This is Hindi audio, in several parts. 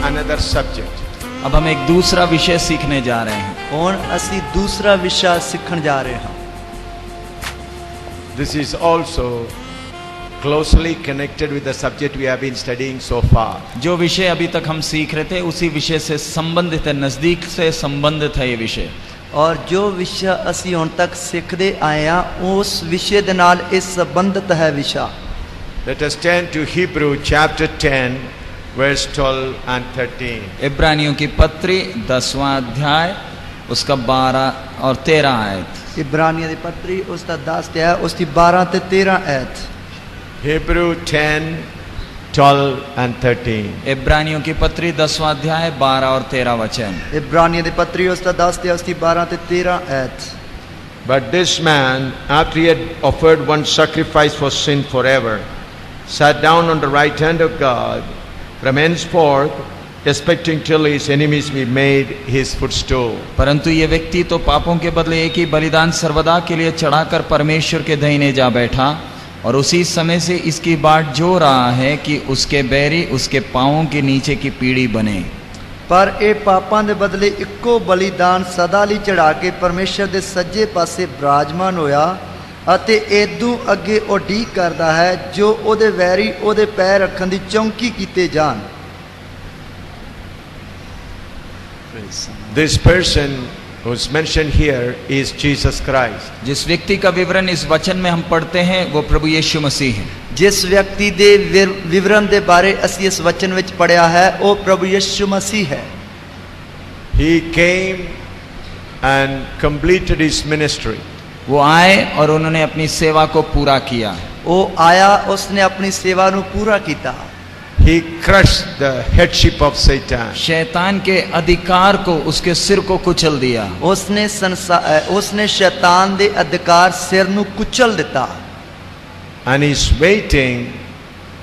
another subject. अब हम एक दूसरा विषय सीखने जा रहे हैं। ਹੁਣ ਅਸੀਂ ਦੂਸਰਾ ਵਿਸ਼ਾ ਸਿੱਖਣ ਜਾ ਰਹੇ ਹਾਂ। This is also closely connected with the subject we have been studying so far. जो विषय अभी तक हम सीख रहे थे उसी विषय से संबंधित है, नजदीक से संबंधित है ये विषय। ਔਰ ਜੋ ਵਿਸ਼ਾ ਅਸੀਂ ਹੁਣ ਤੱਕ ਸਿੱਖਦੇ ਆਏ ਹਾਂ ਉਸ ਵਿਸ਼ੇ ਦੇ ਨਾਲ ਇਹ ਸੰਬੰਧਿਤ ਹੈ ਵਿਸ਼ਾ। Let us turn to Hebrew chapter 10 verse 12 and 13. इब्रानियों की पत्री 10वां अध्याय उसका 12 और 13 आयत। इब्रानियों की पत्री उसका 10 है, उसकी 12 ते 13 आयत। Hebrew 10 12 and 13. इब्रानियों की पत्री 10वां अध्याय 12 और 13 वचन। इब्रानियों की पत्री उसका 10 है, उसकी 12 ते 13 आयत। But this man, after he had offered one sacrifice for sin forever, sat down on the right hand of God, from henceforth, expecting till his enemies be made his footstool. परंतु ये व्यक्ति तो पापों के बदले एक ही बलिदान सर्वदा के लिए चढ़ाकर परमेश्वर के दाहिने जा बैठा, और उसी समय से इसकी बाट जो रहा है कि उसके बैरी उसके पांवों के नीचे की पीढ़ी बने। पर ਇਹ ਪਾਪਾਂ ਦੇ ਬਦਲੇ ਇੱਕੋ ਬਲੀਦਾਨ ਸਦਾ ਲਈ ਚੜਾ ਕੇ ਪਰਮੇਸ਼ਰ ਦੇ ਸੱਜੇ ਪਾਸੇ ਬਿਰਾਜਮਾਨ ਹੋਇਆ ਅਤੇ ਇਦੋਂ ਅੱਗੇ ਉਹ ਉਡੀਕ ਕਰਦਾ ਹੈ ਜੋ ਉਹਦੇ ਵੈਰੀ ਉਹਦੇ ਪੈਰ ਰੱਖਣ ਦੀ ਚੌਂਕੀ ਕੀਤੇ ਜਾਣ। This person who's mentioned here is Jesus Christ. जिस व्यक्ति का विवरण इस वचन में हम पढ़ते हैं वो प्रभु यीशु मसीह है। जिस व्यक्ति ਦੇ ਵਿਵਰਣ ਦੇ ਬਾਰੇ ਅਸੀਂ ਇਸ ਵਚਨ ਵਿੱਚ ਪੜਿਆ ਹੈ ਉਹ ਪ੍ਰਭੂ ਯਿਸੂ ਮਸੀਹ ਹੈ। He came and completed his ministry. वो आए और उन्होंने अपनी सेवा को पूरा किया। ਉਹ ਆਇਆ, ਉਸਨੇ ਆਪਣੀ ਸੇਵਾ ਨੂੰ ਪੂਰਾ ਕੀਤਾ। He crushed the headship of Satan. शैतान के अधिकार को, उसके सिर को कुचल दिया। ਉਸਨੇ ਸ਼ੈਤਾਨ ਦੇ ਅਧਿਕਾਰ ਸਿਰ ਨੂੰ ਕੁਚਲ ਦਿੱਤਾ। And he's waiting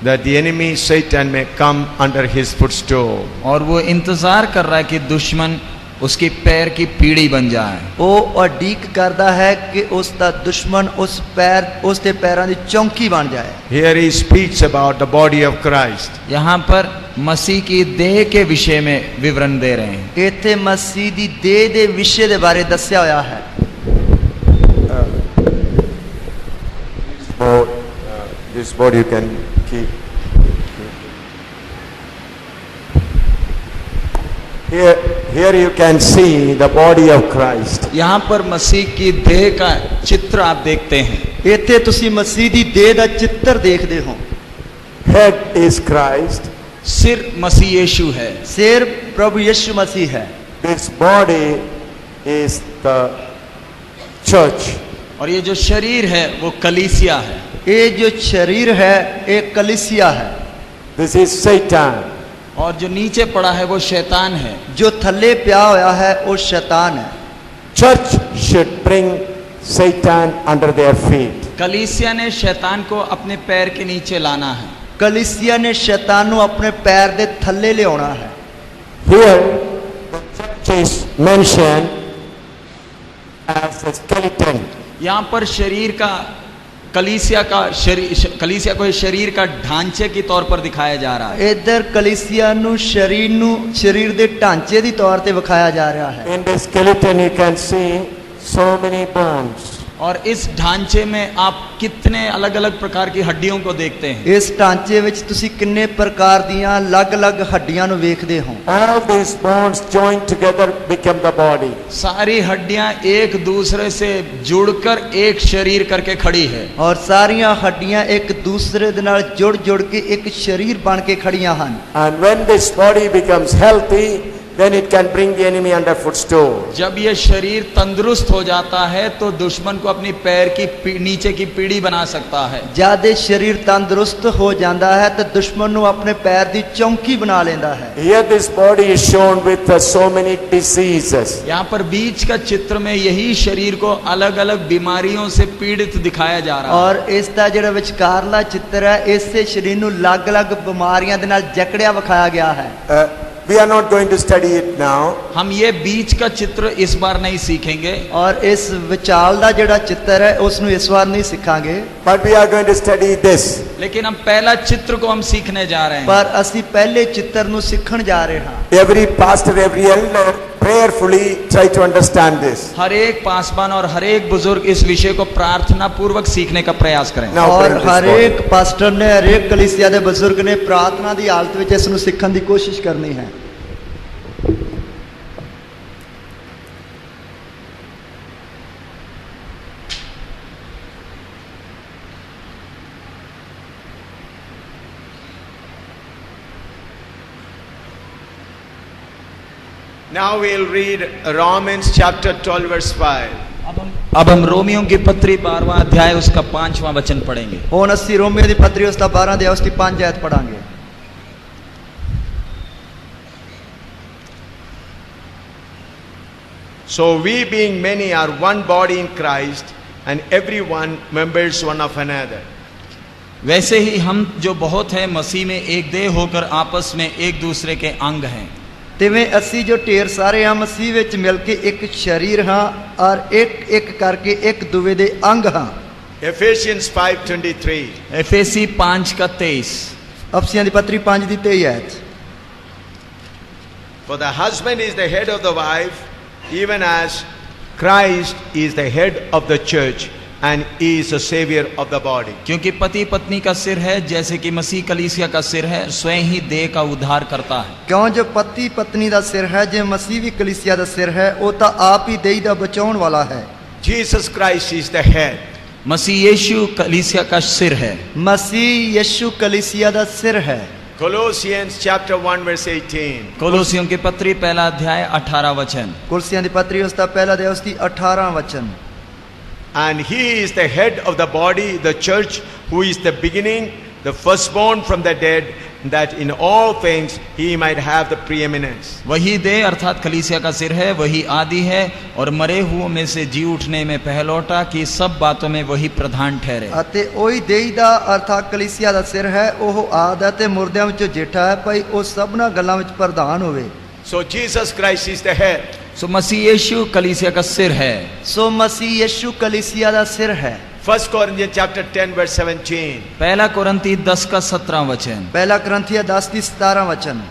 that the enemy Satan may come under his footstool. और वो इंतजार कर रहा है कि दुश्मन उसकी पैर की पीढ़ी बन जाए। ਉਹ ਉਡੀਕ ਕਰਦਾ ਹੈ ਕਿ ਉਸ ਦਾ ਦੁਸ਼ਮਣ ਉਸ ਦੇ ਪੈਰਾਂ ਦੀ ਚੌਂਕੀ ਬਣ ਜਾਏ। Here he speaks about the body of Christ. यहाँ पर मसीह की देह के विषय में विवरण दे रहे हैं। ਇੱਥੇ ਮਸੀਹ ਦੀ ਦੇਹ ਦੇ ਵਿਸ਼ੇ ਦੇ ਬਾਰੇ ਦੱਸਿਆ ਹੋਇਆ ਹੈ। This body you can keep. Here you can see the body of Christ. यहाँ पर मसीह की देह का चित्र आप देखते हैं। ਇੱਥੇ ਤੁਸੀਂ ਮਸੀਹ ਦੀ ਦੇਹ ਦਾ ਚਿੱਤਰ ਦੇਖਦੇ ਹੋ। Head is Christ. सिर मसीह यीशु है। ਸਿਰ ਪ੍ਰਭੂ ਯਿਸੂ ਮਸੀਹ ਹੈ। This body is the church. और ये जो शरीर है वो कलीसिया है। ये जो शरीर है ये कलीसिया है। This is Satan. और जो नीचे पड़ा है वो शैतान है। जो थल्ले पिया होया है वो शैतान है। Church should bring Satan under their feet. कलीसिया ने शैतान को अपने पैर के नीचे लाना है। कलीसिया ने शैतान को अपने पैर दे थल्ले ले आना है। Here the church is mentioned as a skeleton. यहाँ पर शरीर का कलीसिया को शरीर का ढांचे के तौर पर दिखाया जा रहा है। इधर कलीसिया नु शरीर दे ढांचे दी तौर ते दिखाया जा रहा है। In the skeleton you can see so many bones. और इस ढांचे में आप कितने अलग अलग प्रकार की हड्डियों को देखते हैं। इस ढांचे विच तुसी किन्ने प्रकार दियां अलग-अलग हड्डियां नु वेखदे हो। All these bones joined together become the body. सारी हड्डियां एक दूसरे से जुड़कर एक शरीर करके खड़ी है। और सारियां हड्डियां एक दूसरे दे नाल जुड़ के एक शरीर बन के खड़ियां हन। And when this body becomes healthy, then it can bring the enemy under footstool. जब ये शरीर तंदुरुस्त हो जाता है तो दुश्मन को अपनी पैर की नीचे की पीढ़ी बना सकता है। जब शरीर तंदुरुस्त हो जाता है तो दुश्मन को अपने पैर की चौंकी बना लेता है। Here this body is shown with so many diseases. यहाँ पर बीच का चित्र में यही शरीर को अलग अलग बीमारियों से पीड़ित दिखाया जा रहा है। और इसका जो विचकारला चित्र है इससे शरीर को अलग अलग बीमारियों के नाल जकड़िया विखाया गया है। We are not going to study it now. हम ये बीच का चित्र इस बार नहीं सीखेंगे, ਔਰ ਇਸ ਵਿਚਾਲ ਦਾ ਜਿਹੜਾ ਚਿੱਤਰ ਹੈ ਉਸ ਨੂੰ ਇਸ ਵਾਰ ਨਹੀਂ ਸਿੱਖਾਂਗੇ, But we are going to study this. लेकिन हम पहला चित्र को हम सीखने जा रहे हैं। ਪਰ ਅਸੀਂ ਪਹਿਲੇ ਚਿੱਤਰ ਨੂੰ ਸਿੱਖਣ ਜਾ ਰਹੇ ਹਾਂ। Every pastor, every elder prayerfully try to understand this. हर एक पासवान और हर एक बुजुर्ग इस विषय को प्रार्थना पूर्वक सीखने का प्रयास करें। Now ਔਰ bring this ਹਰ forward. ਇੱਕ ਪਾਸਟਰ ਨੇ ਹਰ ਇੱਕ ਕਲੀਸਿਆ ਦੇ ਬਜ਼ੁਰਗ ਨੇ ਪ੍ਰਾਰਥਨਾ ਦੀ ਹਾਲਤ ਵਿੱਚ ਇਸ ਨੂੰ ਸਿੱਖਣ ਦੀ ਕੋਸ਼ਿਸ਼ ਕਰਨੀ ਹੈ। Now we'll read Romans chapter 12 verse 5. अब हम रोमियों की पत्री 12वां अध्याय उसका 5वां वचन पढ़ेंगे। ਹੁਣ ਅਸੀਂ ਰੋਮੀਓ ਦੀ ਪੱਤਰੀ ਉਸ ਦਾ 12 ਦੇ ਉਸ ਦੀ 5 ਆਇਤ ਪੜਾਂਗੇ। So we being many are one body in Christ, and everyone members one of another. वैसे ही हम जो बहुत हैं मसीह में एक देह होकर आपस में एक दूसरे के अंग हैं। ਤਿਵੇਂ ਅਸੀਂ ਜੋ ਢੇਰ ਸਾਰੇ ਹਾਂ ਮਸੀਹ ਵਿੱਚ ਮਿਲ ਕੇ ਇੱਕ ਸਰੀਰ ਹਾਂ ਔਰ ਇੱਕ ਇੱਕ ਕਰਕੇ ਇੱਕ ਦੂਜੇ ਦੇ ਅੰਗ ਹਾਂ। Ephesians 5:23. एफेसी 5 का 23। ਅਫਸੀਆਂ ਦੀ ਪੱਤਰੀ 5 ਦੀ 23 ਆਇਤ। For the husband is the head of the wife, even as Christ is the head of the church and is the savior of the body. क्योंकि पति पत्नी का सिर है, जैसे कि मसीह कलीसिया का सिर है, स्वयं ही देह का उद्धार करता है। ਕਿਉਂ ਜੋ ਪਤੀ ਪਤਨੀ ਦਾ ਸਿਰ ਹੈ, ਜੇ ਮਸੀਹ ਵੀ ਕਲੀਸਿਆ ਦਾ ਸਿਰ ਹੈ, ਉਹ ਤਾਂ ਆਪ ਹੀ ਦੇਹ ਦਾ ਬਚਾਉਣ ਵਾਲਾ ਹੈ। Jesus Christ is the head. मसीह यीशु कलीसिया का सिर है। ਮਸੀਹ ਯਿਸੂ ਕਲੀਸਿया ਦਾ ਸਿਰ ਹੈ। Colossians chapter 1 verse 18. कोलोसियों की पत्री पहला अध्याय 18 वचन। ਕੁਲਸੀਆਂ ਦੀ ਪੱਤਰੀ ਉਸ ਦਾ ਪਹਿਲਾ ਦੇ ਉਸ ਦੀ 18 ਵਚਨ। And he is the head of the body, the church, who is the beginning, the firstborn from the dead, that in all things he might have the preeminence. वही देह अर्थात कलीसिया का सिर है, वही आदि है और मरे हुओं में से जी उठने में पहलौटा, कि सब बातों में वही प्रधान ठहरे। ਅਤੇ ਉਹੀ ਦੇਹ ਦਾ ਅਰਥਾਤ ਕਲੀਸਿਆ ਦਾ ਸਿਰ ਹੈ, ਉਹ ਆਦ ਹੈ ਤੇ ਮੁਰਦਿਆਂ ਵਿੱਚੋਂ ਜੇਠਾ ਹੈ, ਭਾਈ ਉਹ ਸਭਨਾਂ ਗੱਲਾਂ ਵਿੱਚ ਪ੍ਰਧਾਨ ਹੋਵੇ। So Jesus Christ is the head. सो मसीह यीशु कलीसिया का सिर है। ਸੋ ਮਸੀਹ ਯਿਸੂ ਕਲੀਸਿया ਦਾ ਸਿਰ ਹੈ। 1 Corinthians chapter 10 verse 17. पहला कुरिन्ती 10 का 17 वचन। ਪਹਿਲਾ ਕਰੰਥੀਆ 10 ਦੀ 17 ਵਚਨ।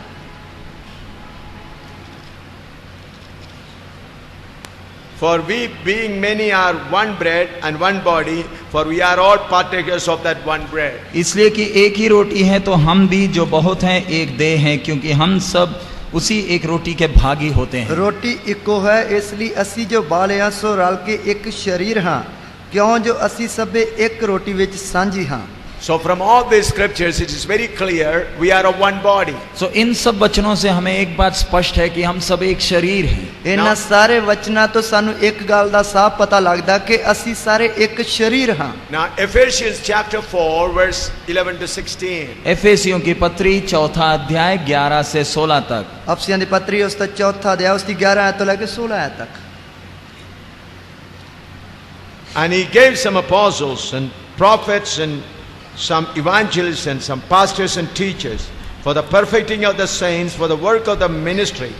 For we being many are one bread and one body, for we are all partakers of that one bread. इसलिए कि एक ही रोटी है तो हम भी जो बहुत हैं एक देह हैं, क्योंकि हम सब उसी एक रोटी के भागी होते हैं। ਰੋਟੀ ਇੱਕੋ ਹੈ, ਇਸ ਲਈ ਅਸੀਂ ਜੋ ਬਾਲੇ ਹਾਂ ਸੋ ਰਲ ਕੇ ਇੱਕ ਸਰੀਰ ਹਾਂ, ਕਿਉਂ ਜੋ ਅਸੀਂ ਸਭੇ ਇੱਕ ਰੋਟੀ ਵਿੱਚ ਸਾਂਝੀ ਹਾਂ। So from all these scriptures it is very clear we are of one body. सो इन सब वचनों से हमें एक बात स्पष्ट है कि हम सब एक शरीर हैं। ਇਹਨਾਂ ਸਾਰੇ ਵਚਨਾਂ ਤੋਂ ਸਾਨੂੰ ਇੱਕ ਗੱਲ ਦਾ ਸਾਫ਼ ਪਤਾ ਲੱਗਦਾ ਕਿ ਅਸੀਂ ਸਾਰੇ ਇੱਕ ਸਰੀਰ ਹਾਂ। Now Ephesians chapter 4 verse 11 to 16. एफेसियों की पत्री 4 अध्याय 11 से 16 तक। ਅਫਸੀਆਂ ਦੀ ਪੱਤਰੀ ਉਸ ਦਾ 4 ਅਧਿਆਇ ਉਸ ਦੀ 11 ਆਇਤ ਤੋਂ ਲੈ ਕੇ 16 ਆਇਤ ਤੱਕ। And he gave some apostles and prophets and some evangelists and some pastors and teachers for the perfecting of the saints, for the work of the ministry,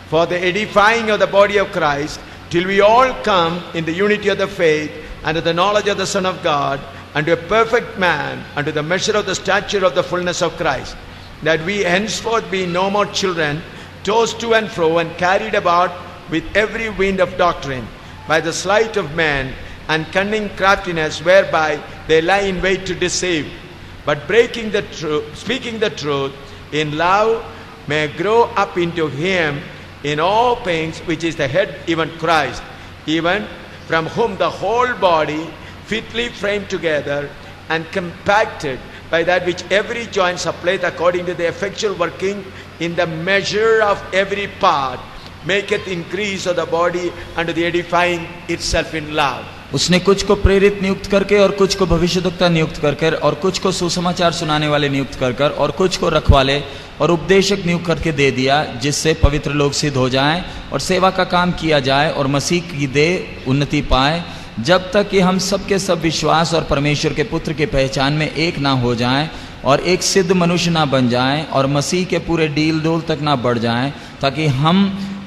for the edifying of the body of Christ, till we all come in the unity of the faith and of the knowledge of the Son of God, unto a perfect man, unto the measure of the stature of the fullness of Christ, that we henceforth be no more children, tossed to and fro and carried about with every wind of doctrine, by the sleight of men and cunning craftiness, whereby they lie in wait to deceive. But breaking the truth, speaking the truth in love, may grow up into him in all things, which is the head, even Christ, even from whom the whole body fitly framed together and compacted by that which every joint supplieth according to the effectual working in the measure of every part, maketh increase of the body unto the edifying itself in love. उसने कुछ को प्रेरित नियुक्त करके और कुछ को भविष्यद्वक्ता नियुक्त कर और कुछ को सुसमाचार सुनाने वाले नियुक्त कर और कुछ को रखवाले और उपदेशक नियुक्त करके दे दिया, जिससे पवित्र लोग सिद्ध हो जाएं और सेवा का काम किया जाए और मसीह की देह उन्नति पाए, जब तक कि हम सब के सब विश्वास और परमेश्वर के पुत्र की पहचान में एक ना हो जाएं और एक सिद्ध मनुष्य ना बन जाएं और मसीह के पूरे डील डोल तक ना बढ़ जाएं, ताकि हम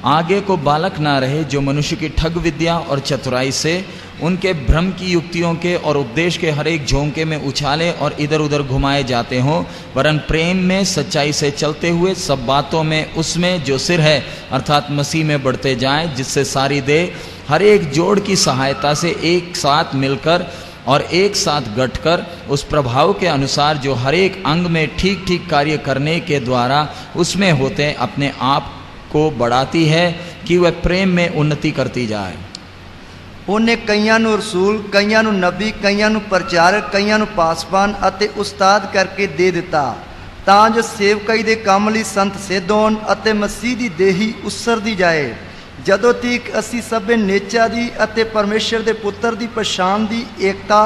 आगे को बालक ना रहे जो मनुष्य की ठग विद्या और चतुराई से, उनके भ्रम की युक्तियों के और उपदेश के हर एक झोंके में उछाले और इधर उधर घुमाए जाते हों, वरन प्रेम में सच्चाई से चलते हुए सब बातों में उसमें जो सिर है अर्थात मसीह में बढ़ते जाएं, जिससे सारी देह हर एक जोड़ की सहायता से एक साथ मिलकर और एक साथ गठकर उस प्रभाव के अनुसार जो हर एक अंग में ठीक ठीक कार्य करने के द्वारा उसमें होते अपने आप को बढ़ाती है कि वह प्रेम में उन्नति करती जाए। ਉਹਨੇ ਕਈਆਂ ਨੂੰ ਰਸੂਲ, ਕਈਆਂ ਨੂੰ ਨਬੀ, ਕਈਆਂ ਨੂੰ ਪ੍ਰਚਾਰਕ, ਕਈਆਂ ਨੂੰ ਪਾਸਬਾਨ ਅਤੇ ਉਸਤਾਦ ਕਰਕੇ ਦੇ ਦਿੱਤਾ, ਤਾਂ ਜੋ ਸੇਵਕਾਈ ਦੇ ਕੰਮ ਲਈ ਸੰਤ ਸਿੱਧ ਹੋਣ ਅਤੇ ਮਸੀਹ ਦੀ ਦੇਹੀ ਉਸਰਦੀ ਜਾਏ, ਜਦੋਂ ਤੀਕ ਅਸੀਂ ਸਭੇ ਨੇਚਾ ਦੀ ਅਤੇ ਪਰਮੇਸ਼ਰ ਦੇ ਪੁੱਤਰ ਦੀ ਪਛਾਣ ਦੀ ਏਕਤਾ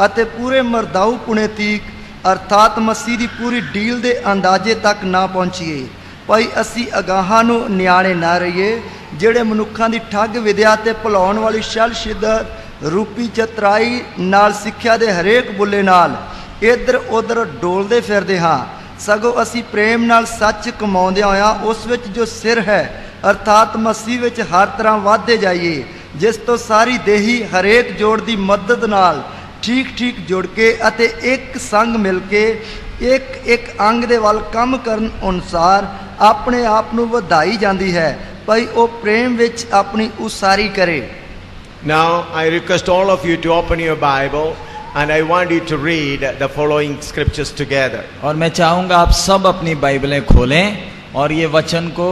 ਅਤੇ ਪੂਰੇ ਮਰਦਾਊ ਪੁਣੇ ਤੀਕ ਅਰਥਾਤ ਮਸੀਹ ਦੀ ਪੂਰੀ ਡੀਲ ਦੇ ਅੰਦਾਜ਼ੇ ਤੱਕ ਨਾ ਪਹੁੰਚੀਏ। ਭਾਈ ਅਸੀਂ ਅਗਾਹਾਂ ਨੂੰ ਨਿਆਣੇ ਨਾ ਰਹੀਏ, ਜਿਹੜੇ ਮਨੁੱਖਾਂ ਦੀ ਠੱਗ ਵਿਦਿਆ ਤੇ ਭੁਲਾਉਣ ਵਾਲੀ ਛਲ ਛਿੱਦਰ ਰੂਪੀ ਚਤਰਾਈ ਨਾਲ ਸਿੱਖਿਆ ਦੇ ਹਰੇਕ ਬੁੱਲੇ ਨਾਲ ਇੱਧਰ ਉੱਧਰ ਡੋਲਦੇ ਫਿਰਦੇ ਹਾਂ, ਸਗੋਂ ਅਸੀਂ ਪ੍ਰੇਮ ਨਾਲ ਸੱਚ ਕਮਾਉਂਦਿਆਂ ਹੋਇਆਂ ਉਸ ਵਿੱਚ ਜੋ ਸਿਰ ਹੈ ਅਰਥਾਤ ਮਸੀਹ ਵਿੱਚ ਹਰ ਤਰ੍ਹਾਂ ਵਧਦੇ ਜਾਈਏ, ਜਿਸ ਤੋਂ ਸਾਰੀ ਦੇਹੀ ਹਰੇਕ ਜੋੜ ਦੀ ਮਦਦ ਨਾਲ ਠੀਕ ਠੀਕ ਜੁੜ ਕੇ ਅਤੇ ਇੱਕ ਸੰਗ ਮਿਲ ਕੇ ਇੱਕ ਇੱਕ ਅੰਗ ਦੇ ਵੱਲ ਕੰਮ ਕਰਨ ਅਨੁਸਾਰ ਆਪਣੇ ਆਪ ਨੂੰ ਵਧਾਈ ਜਾਂਦੀ ਹੈ। ਭਾਈ ਉਹ ਪ੍ਰੇਮ ਵਿੱਚ ਆਪਣੀ ਉਸਾਰੀ ਕਰੇ। Now I request all of you to open your Bible and I want you to read the following scriptures together. और मैं चाहूँगा आप सब अपनी बाइबलें खोलें और ये वचन को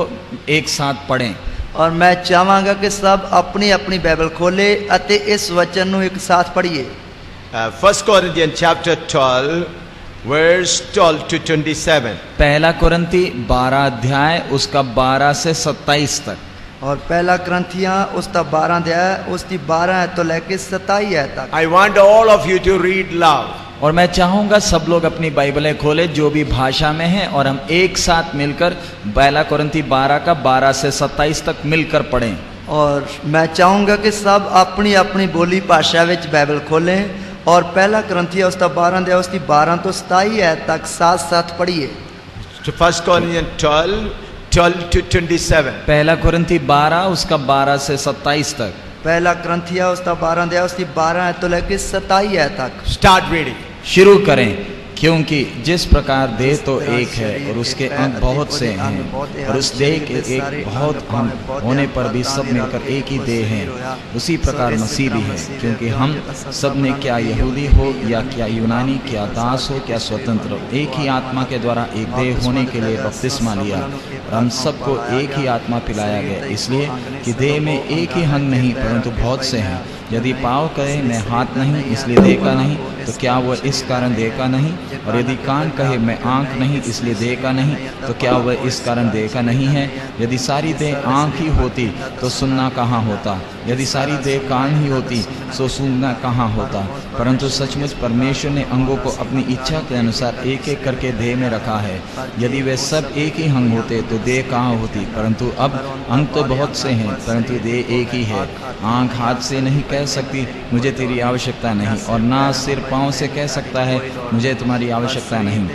एक साथ पढ़ें। और मैं चाहांगा कि सब अपनी अपनी बाइबल खोले ਅਤੇ ਇਸ ਵਚਨ ਨੂੰ ਇੱਕ ਸਾਥ ਪੜ੍ਹੀਏ। 1 Corinthians chapter 12 verse 12 to 27. पहला कुरिन्ती 12 अध्याय उसका 12 से 27 तक। और पहला ग्रंथियां उसका 12 अध्याय उसकी 12 तो लेके 27 है तक। I want all of you to read loud. और मैं चाहूँगा सब लोग अपनी बाइबलें खोले जो भी भाषा में है और हम एक साथ मिलकर पहला कुरिन्ती 12 का 12 से 27 तक मिलकर पढ़ें। और मैं चाहूँगा कि सब अपनी अपनी बोली भाषा विच बाइबल खोलें और पहला ग्रंथिया उसका 12 अध्याय उसकी 12 तो 27 है तक साथ साथ पढ़िए। To 1 Corinthians 12 to 27. पहला कुरिन्ती 12 उसका 12 से 27 तक। पहला ग्रंथिया उसका 12 अध्याय उसकी 12 है तो लेके 27 है तक। Start reading. शुरू करें। क्योंकि जिस प्रकार देह तो एक है और उसके अंग बहुत से हैं, और उस देह के एक बहुत अंग होने पर भी सब मिलकर एक ही देह है, उसी प्रकार मसीह भी है। क्योंकि हम सब ने क्या यहूदी हो या क्या यूनानी, क्या दास हो क्या स्वतंत्र, एक ही आत्मा के द्वारा एक देह होने के लिए बपतिस्मा लिया, और हम सबको एक ही आत्मा पिलाया गया, इसलिए कि देह में एक ही अंग नहीं परंतु बहुत से हैं। यदि पाँव कहे मैं हाथ नहीं इसलिए देह का नहीं, तो क्या वह इस कारण देह का नहीं? और यदि कान कहे मैं आँख नहीं इसलिए देह का नहीं, तो क्या वह इस कारण देह का नहीं है? यदि सारी देह आँख ही होती तो सुनना कहाँ होता? यदि सारी देह कान ही होती तो सुनना कहाँ होता? परंतु सचमुच परमेश्वर ने अंगों को अपनी इच्छा के अनुसार एक एक करके देह में रखा है। यदि वे सब एक ही अंग होते तो देह कहाँ होती? परंतु अब अंग तो बहुत से हैं परंतु देह एक ही है। आँख हाथ से नहीं कह सकती मुझे तेरी आवश्यकता नहीं, और ना सिर पाँव से कह सकता है मुझे तुम्हारी आवश्यकता नहीं,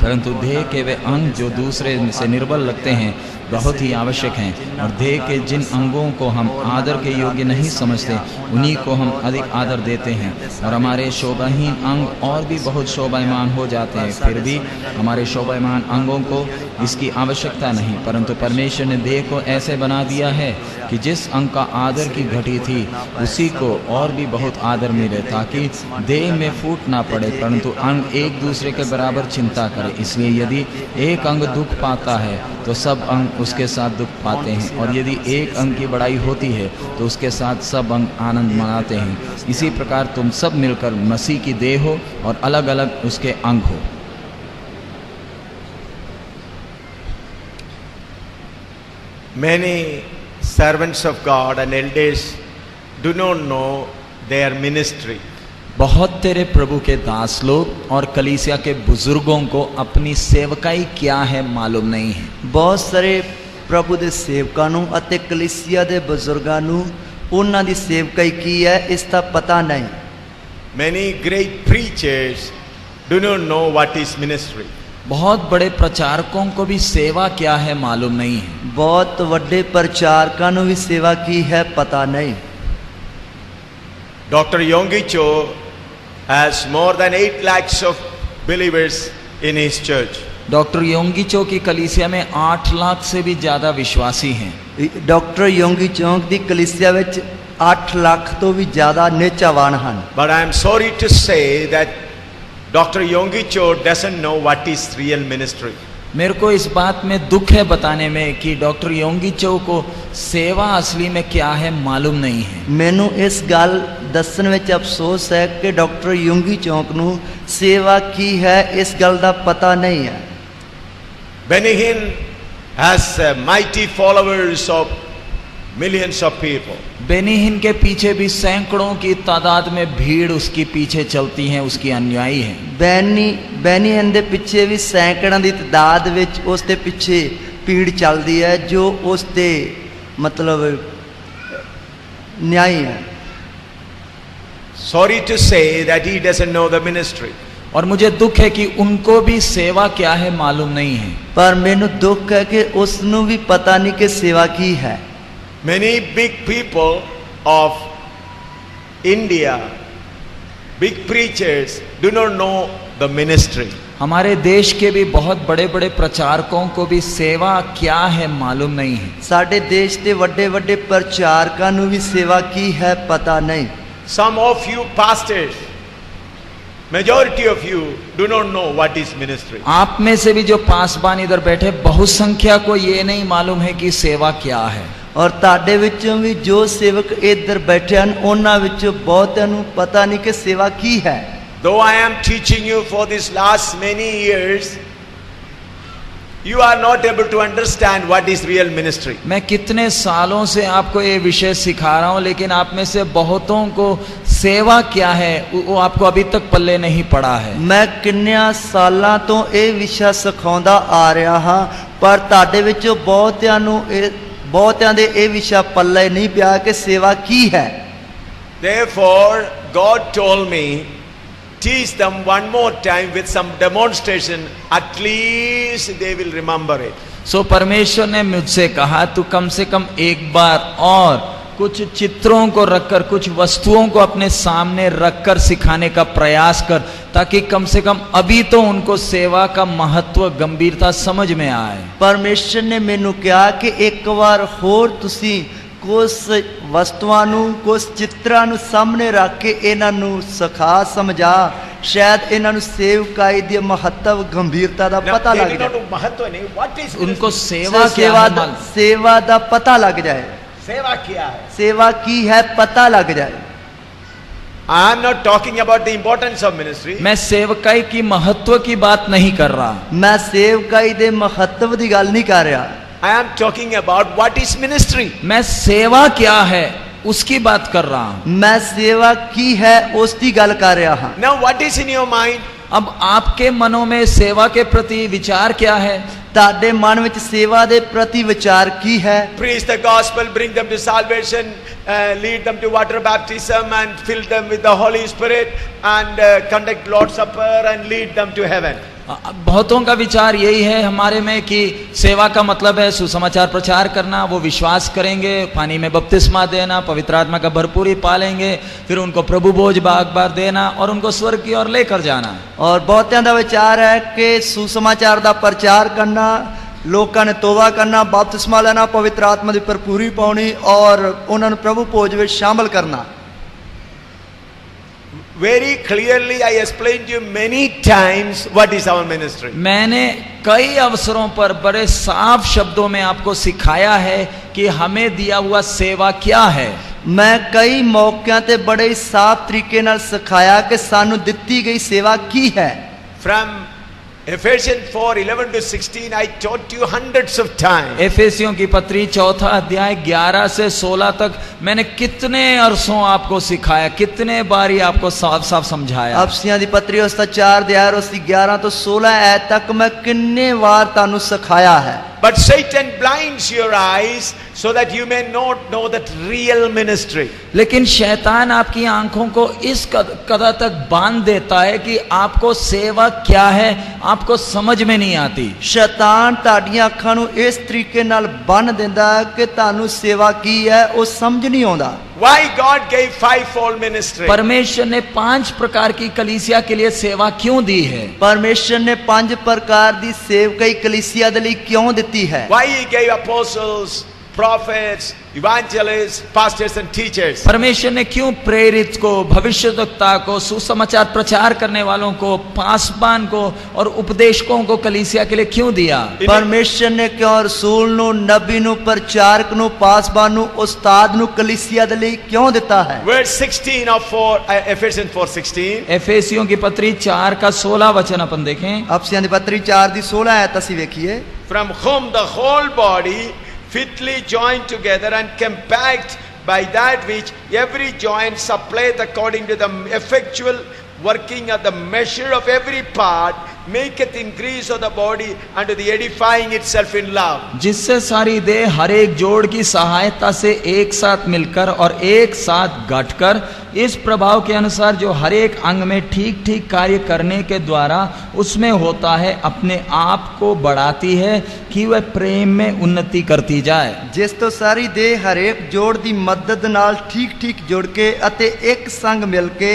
परंतु देह के वे अंग जो दूसरे से निर्बल लगते हैं बहुत ही आवश्यक हैं। और देह के जिन अंगों को हम आदर के योग्य नहीं समझते उन्हीं को हम अधिक आदर देते हैं। और हमारे शोभाहीन अंग और भी बहुत शोभायमान हो जाते हैं, फिर भी हमारे शोभायमान अंगों को इसकी आवश्यकता नहीं, परंतु परमेश्वर ने देह को ऐसे बना दिया है कि जिस अंग का आदर की घटी थी उसी को और भी बहुत आदर मिले, ताकि देह में फूट ना पड़े परंतु अंग एक दूसरे के बराबर चिंता करे। इसलिए यदि एक अंग दुख पाता है तो सब अंग उसके साथ दुख पाते हैं, और यदि एक अंग की बड़ाई होती है तो उसके साथ सब अंग आनंद मनाते हैं। इसी प्रकार तुम सब मिलकर मसीह की देह हो और अलग अलग उसके अंग हो। Many servants of God and elders do not know their ministry. बहुत तेरे प्रभु के दास लोग और कलीसिया के बुजुर्गों को अपनी सेवकाई क्या है मालूम नहीं है। बहुत सारे प्रभु ਦੇ ਸੇਵਕਾਂ ਨੂੰ ਅਤੇ ਕਲੀਸਿया ਦੇ ਬਜ਼ੁਰਗਾਂ ਨੂੰ ਉਹਨਾਂ ਦੀ ਸੇਵਕਾਈ ਕੀ ਹੈ ਇਸ ਦਾ ਪਤਾ ਨਹੀਂ। Many great preachers do not know what is ministry. बहुत बड़े प्रचारकों को भी सेवा क्या है मालूम नहीं है। ਬਹੁਤ ਵੱਡੇ ਪ੍ਰਚਾਰਕਾਂ ਨੂੰ ਵੀ ਸੇਵਾ ਕੀ ਹੈ ਪਤਾ ਨਹੀਂ। Dr. Yonggi Cho has more than 8 lakhs of believers in his church. Doctor Yonggi Cho की कलीसिया में 8 लाख से भी ज्यादा विश्वासी हैं। ਡਾਕਟਰ ਯੋਂਗੀ ਚੌਂਕ ਦੀ ਕਲੀਸਿਆ ਵਿੱਚ 8 ਲੱਖ ਤੋਂ ਵੀ ਜ਼ਿਆਦਾ ਨੇਚਾਵਾਨ ਹਨ। But I am sorry to say that Dr. Yonggi Cho doesn't know what is real ministry. मेरे को इस बात में दुख है बताने में कि डॉक्टर योंगी चो को सेवा असली में क्या है मालूम नहीं है। ਮੈਨੂੰ ਇਸ ਗੱਲ ਦੱਸਣ ਵਿੱਚ ਅਫਸੋਸ ਹੈ ਕਿ ਡਾਕਟਰ ਯੋਂਗੀ ਚੌਂਕ ਨੂੰ ਸੇਵਾ ਕੀ ਹੈ ਇਸ ਗੱਲ ਦਾ ਪਤਾ ਨਹੀਂ ਹੈ। Benny Hinn has mighty followers of millions of people. Beni हिन के पीछे भी सैकड़ों की तादाद में भीड़ उसके पीछे चलती है, उसकी अनुयायी है। ਬੈਨੀ ਹਿੰਨ ਦੇ ਪਿੱਛੇ ਵੀ ਸੈਂਕੜਾਂ ਦੀ ਤਾਦਾਦ ਵਿੱਚ ਉਸ ਦੇ ਪਿੱਛੇ ਭੀੜ ਚੱਲਦੀ ਹੈ ਜੋ ਉਸ ਦੇ ਮਤਲਬ ਨਿਆਈ ਹੈ। Sorry to say that he doesn't know the ministry. और मुझे दुख है कि उनको भी सेवा क्या है मालूम नहीं है। ਪਰ ਮੈਨੂੰ ਦੁੱਖ ਹੈ ਕਿ ਉਸ ਨੂੰ ਵੀ ਪਤਾ ਨਹੀਂ ਕਿ ਸੇਵਾ ਕੀ ਹੈ। Many big people of India, big preachers, do not know the ministry. हमारे देश के भी बहुत बड़े बड़े प्रचारकों को भी सेवा क्या है मालूम नहीं है। ਸਾਡੇ ਦੇਸ਼ ਦੇ ਵੱਡੇ ਵੱਡੇ ਪ੍ਰਚਾਰਕਾਂ ਨੂੰ ਵੀ ਸੇਵਾ ਕੀ ਹੈ ਪਤਾ ਨਹੀਂ। Some of you pastors, majority of you do not know what is ministry. आप में से भी जो पासबान इधर बैठे बहुसंख्या को ये नहीं मालूम है कि सेवा क्या है। ਔਰ ਤੁਹਾਡੇ ਵਿੱਚੋਂ ਵੀ ਜੋ ਸੇਵਕ ਇੱਧਰ ਬੈਠੇ ਹਨ ਉਹਨਾਂ ਵਿੱਚੋਂ ਬਹੁਤਿਆਂ ਨੂੰ ਪਤਾ ਨਹੀਂ ਕਿ ਸੇਵਾ ਕੀ ਹੈ। Though I am teaching you for these last many years, you are not able to understand what is real ministry. मैं कितने सालों से आपको ये विषय सिखा रहा हूँ, लेकिन आप में से बहुतों को सेवा क्या है वो आपको अभी तक पल्ले नहीं पड़ा है। ਮੈਂ ਕਿੰਨਿਆਂ ਸਾਲਾਂ ਤੋਂ ਇਹ ਵਿਸ਼ਾ ਸਿਖਾਉਂਦਾ ਆ ਰਿਹਾ ਹਾਂ ਪਰ ਤੁਹਾਡੇ ਵਿੱਚੋਂ ਬਹੁਤਿਆਂ ਦੇ ਇਹ ਵਿਸ਼ਾ ਪੱਲੇ ਨਹੀਂ ਪਿਆ ਕਿ ਸੇਵਾ ਕੀ ਹੈ। Therefore, God told me, teach them one more time with some demonstration, at least they will remember it. सो परमेश्वर ने मुझसे कहा तू कम से कम एक बार और कुछ चित्रों को रखकर, कुछ वस्तुओं को अपने सामने रखकर सिखाने का प्रयास कर, ताकि कम से कम अभी तो उनको सेवा का महत्व गंभीरता समझ में आए। ਪਰਮੇਸ਼ਰ ਨੇ ਮੈਨੂੰ ਕਿਹਾ ਕਿ ਇੱਕ ਵਾਰ ਹੋਰ ਤੁਸੀਂ ਕੁਝ ਵਸਤੂਆਂ ਨੂੰ ਕੁਝ ਚਿੱਤਰਾਂ ਨੂੰ ਸਾਹਮਣੇ ਰੱਖ ਕੇ ਇਹਨਾਂ ਨੂੰ ਸਿਖਾ ਸਮਝਾ, ਸ਼ਾਇਦ ਇਹਨਾਂ ਨੂੰ ਸੇਵਕਾਈ ਦੀ ਮਹੱਤਵ ਗੰਭੀਰਤਾ ਦਾ Now, ਪਤਾ they ਲੱਗ do not ਜਾਏ। know महत्व नहीं, what is उनको ministry? सेवा क्या है मालूम। ਸੇਵਾ ਦਾ ਪਤਾ ਲੱਗ ਜਾਏ। सेवा क्या है? ਸੇਵਾ ਕੀ ਹੈ ਪਤਾ ਲੱਗ ਜਾਏ। I am not talking about the importance of ministry. मैं सेवकाई की महत्व की बात नहीं कर रहा। ਮੈਂ ਸੇਵਕਾਈ ਦੇ ਮਹੱਤਵ ਦੀ ਗੱਲ ਨਹੀਂ ਕਰ ਰਿਹਾ। I am talking about what is ministry. मैं सेवा क्या है उसकी बात कर रहा हूं। मैं सेवा की है ਉਸ ਦੀ ਗੱਲ ਕਰ ਰਿਹਾ ਹਾਂ। Now, what is in your mind? अब आपके मनों में सेवा के प्रति विचार क्या है? ਤੁਹਾਡੇ ਮਨ ਵਿੱਚ ਸੇਵਾ ਦੇ ਪ੍ਰਤੀ ਵਿਚਾਰ ਕੀ ਹੈ? Preach the gospel, bring them to salvation, lead them to water baptism and fill them with the Holy Spirit and conduct Lord's Supper and lead them to heaven. बहुतों का विचार यही है हमारे में कि सेवा का मतलब है सुसमाचार प्रचार करना, वो विश्वास करेंगे, पानी में बपतिस्मा देना, पवित्र आत्मा का भरपूरी पालेंगे, फिर उनको प्रभु भोज बार देना और उनको स्वर्ग की ओर लेकर जाना। और ਬਹੁਤਿਆਂ ਦਾ ਵਿਚਾਰ ਹੈ ਕਿ ਸੁਸਮਾਚਾਰ ਦਾ ਪ੍ਰਚਾਰ ਕਰਨਾ, ਲੋਕਾਂ ਨੇ ਤੋਬਾ ਕਰਨਾ, ਬਪਤਿਸਮਾ ਲੈਣਾ, ਪਵਿੱਤਰ ਆਤਮਾ ਦੀ ਭਰਪੂਰੀ ਪਾਉਣੀ ਔਰ ਉਹਨਾਂ ਨੂੰ ਪ੍ਰਭੂ ਭੋਜ ਵਿੱਚ ਸ਼ਾਮਲ ਕਰਨਾ। Very clearly I explained to you many times what is our ministry. मैंने कई अवसरों पर बड़े साफ शब्दों में आपको सिखाया है कि हमें दिया हुआ सेवा क्या है। ਮੈਂ ਕਈ ਮੌਕਿਆਂ ਤੇ ਬੜੇ ਹੀ ਸਾਫ਼ ਤਰੀਕੇ ਨਾਲ ਸਿਖਾਇਆ ਕਿ ਸਾਨੂੰ ਦਿੱਤੀ ਗਈ ਸੇਵਾ ਕੀ ਹੈ। From Ephesians 4:11 to 16 I taught you hundreds of times. एफेसियों की पत्री 4 अध्याय 11 से 16 तक मैंने कितने अरसों आपको सिखाया, कितने बारी आपको साफ साफ समझाया। ਅਫਸੀਆਂ ਦੀ ਪੱਤਰੀ ਉਸ ਦਾ 4 ਅਧਿਆਇ ਉਸ ਦੀ 11 ਤੋਂ 16 ਐਤ ਤੱਕ ਮੈਂ ਕਿੰਨੇ ਵਾਰ ਤੁਹਾਨੂੰ ਸਿਖਾਇਆ ਹੈ। But Satan blinds your eyes so that you may not know that real ministry. लेकिन शैतान आपकी आंखों को इस कदर तक बांध देता है कि आपको सेवा क्या है आपको समझ में नहीं आती। शैतान ਤੁਹਾਡੀਆਂ ਅੱਖਾਂ ਨੂੰ ਇਸ ਤਰੀਕੇ ਨਾਲ ਬੰਨ ਦਿੰਦਾ ਹੈ ਕਿ ਤੁਹਾਨੂੰ ਸੇਵਾ ਕੀ ਹੈ ਉਹ ਸਮਝ ਨਹੀਂ ਆਉਂਦਾ। Why God gave fivefold ministry? परमेश्वर ने 5 प्रकार की कलीसिया के लिए सेवा क्यों दी है? ਪਰਮੇਸ਼ਰ ਨੇ 5 ਪ੍ਰਕਾਰ ਦੀ ਸੇਵਕਾਈ ਕਲੀਸਿया ਦੇ ਲਈ ਕਿਉਂ ਦਿੱਤੀ ਹੈ? Why He gave apostles, prophets, evangelists, pastors and teachers? परमेश्वर ने क्यों प्रेरित को, भविष्यद्वक्ता को, सुसमाचार प्रचार करने वालों को, पासबान को और उपदेशकों को कलीसिया के लिए क्यों दिया? ਪਰਮੇਸ਼ਰ ਨੇ ਕਿਉਂ ਰਸੂਲ ਨੂੰ, ਨਬੀ ਨੂੰ, ਪ੍ਰਚਾਰਕ ਨੂੰ, ਪਾਸਬਾਨ ਨੂੰ, ਉਸਤਾਦ ਨੂੰ ਕਲੀਸਿया ਦੇ ਲਈ ਕਿਉਂ ਦਿੱਤਾ ਹੈ? Verse 16 of Ephesians 4:16. एफेसियों की पत्री 4 का 16 वचन अपन देखें। ਅਫਸੀਆਂ ਦੀ ਪੱਤਰੀ 4 ਦੀ 16 ਆਇਤ ਅਸੀਂ ਵੇਖੀਏ। From whom the whole body fitly joined together and compact by that which every joint supplieth according to the effectual working of the measure of every part maketh increase of the body unto the edifying itself in love. जिससे सारी देह हर एक जोड़ की सहायता से एक साथ मिलकर और एक साथ गठकर इस प्रभाव के अनुसार जो हर एक अंग में ठीक ठीक कार्य करने के द्वारा उसमें होता है अपने आप को बढ़ाती है कि वह प्रेम में उन्नति करती जाए। ਜਿਸ ਤੋਂ ਸਾਰੀ ਦੇਹ ਹਰੇਕ ਜੋੜ ਦੀ ਮਦਦ ਨਾਲ ਠੀਕ ਠੀਕ ਜੁੜ ਕੇ ਅਤੇ ਇੱਕ ਸੰਗ ਮਿਲ ਕੇ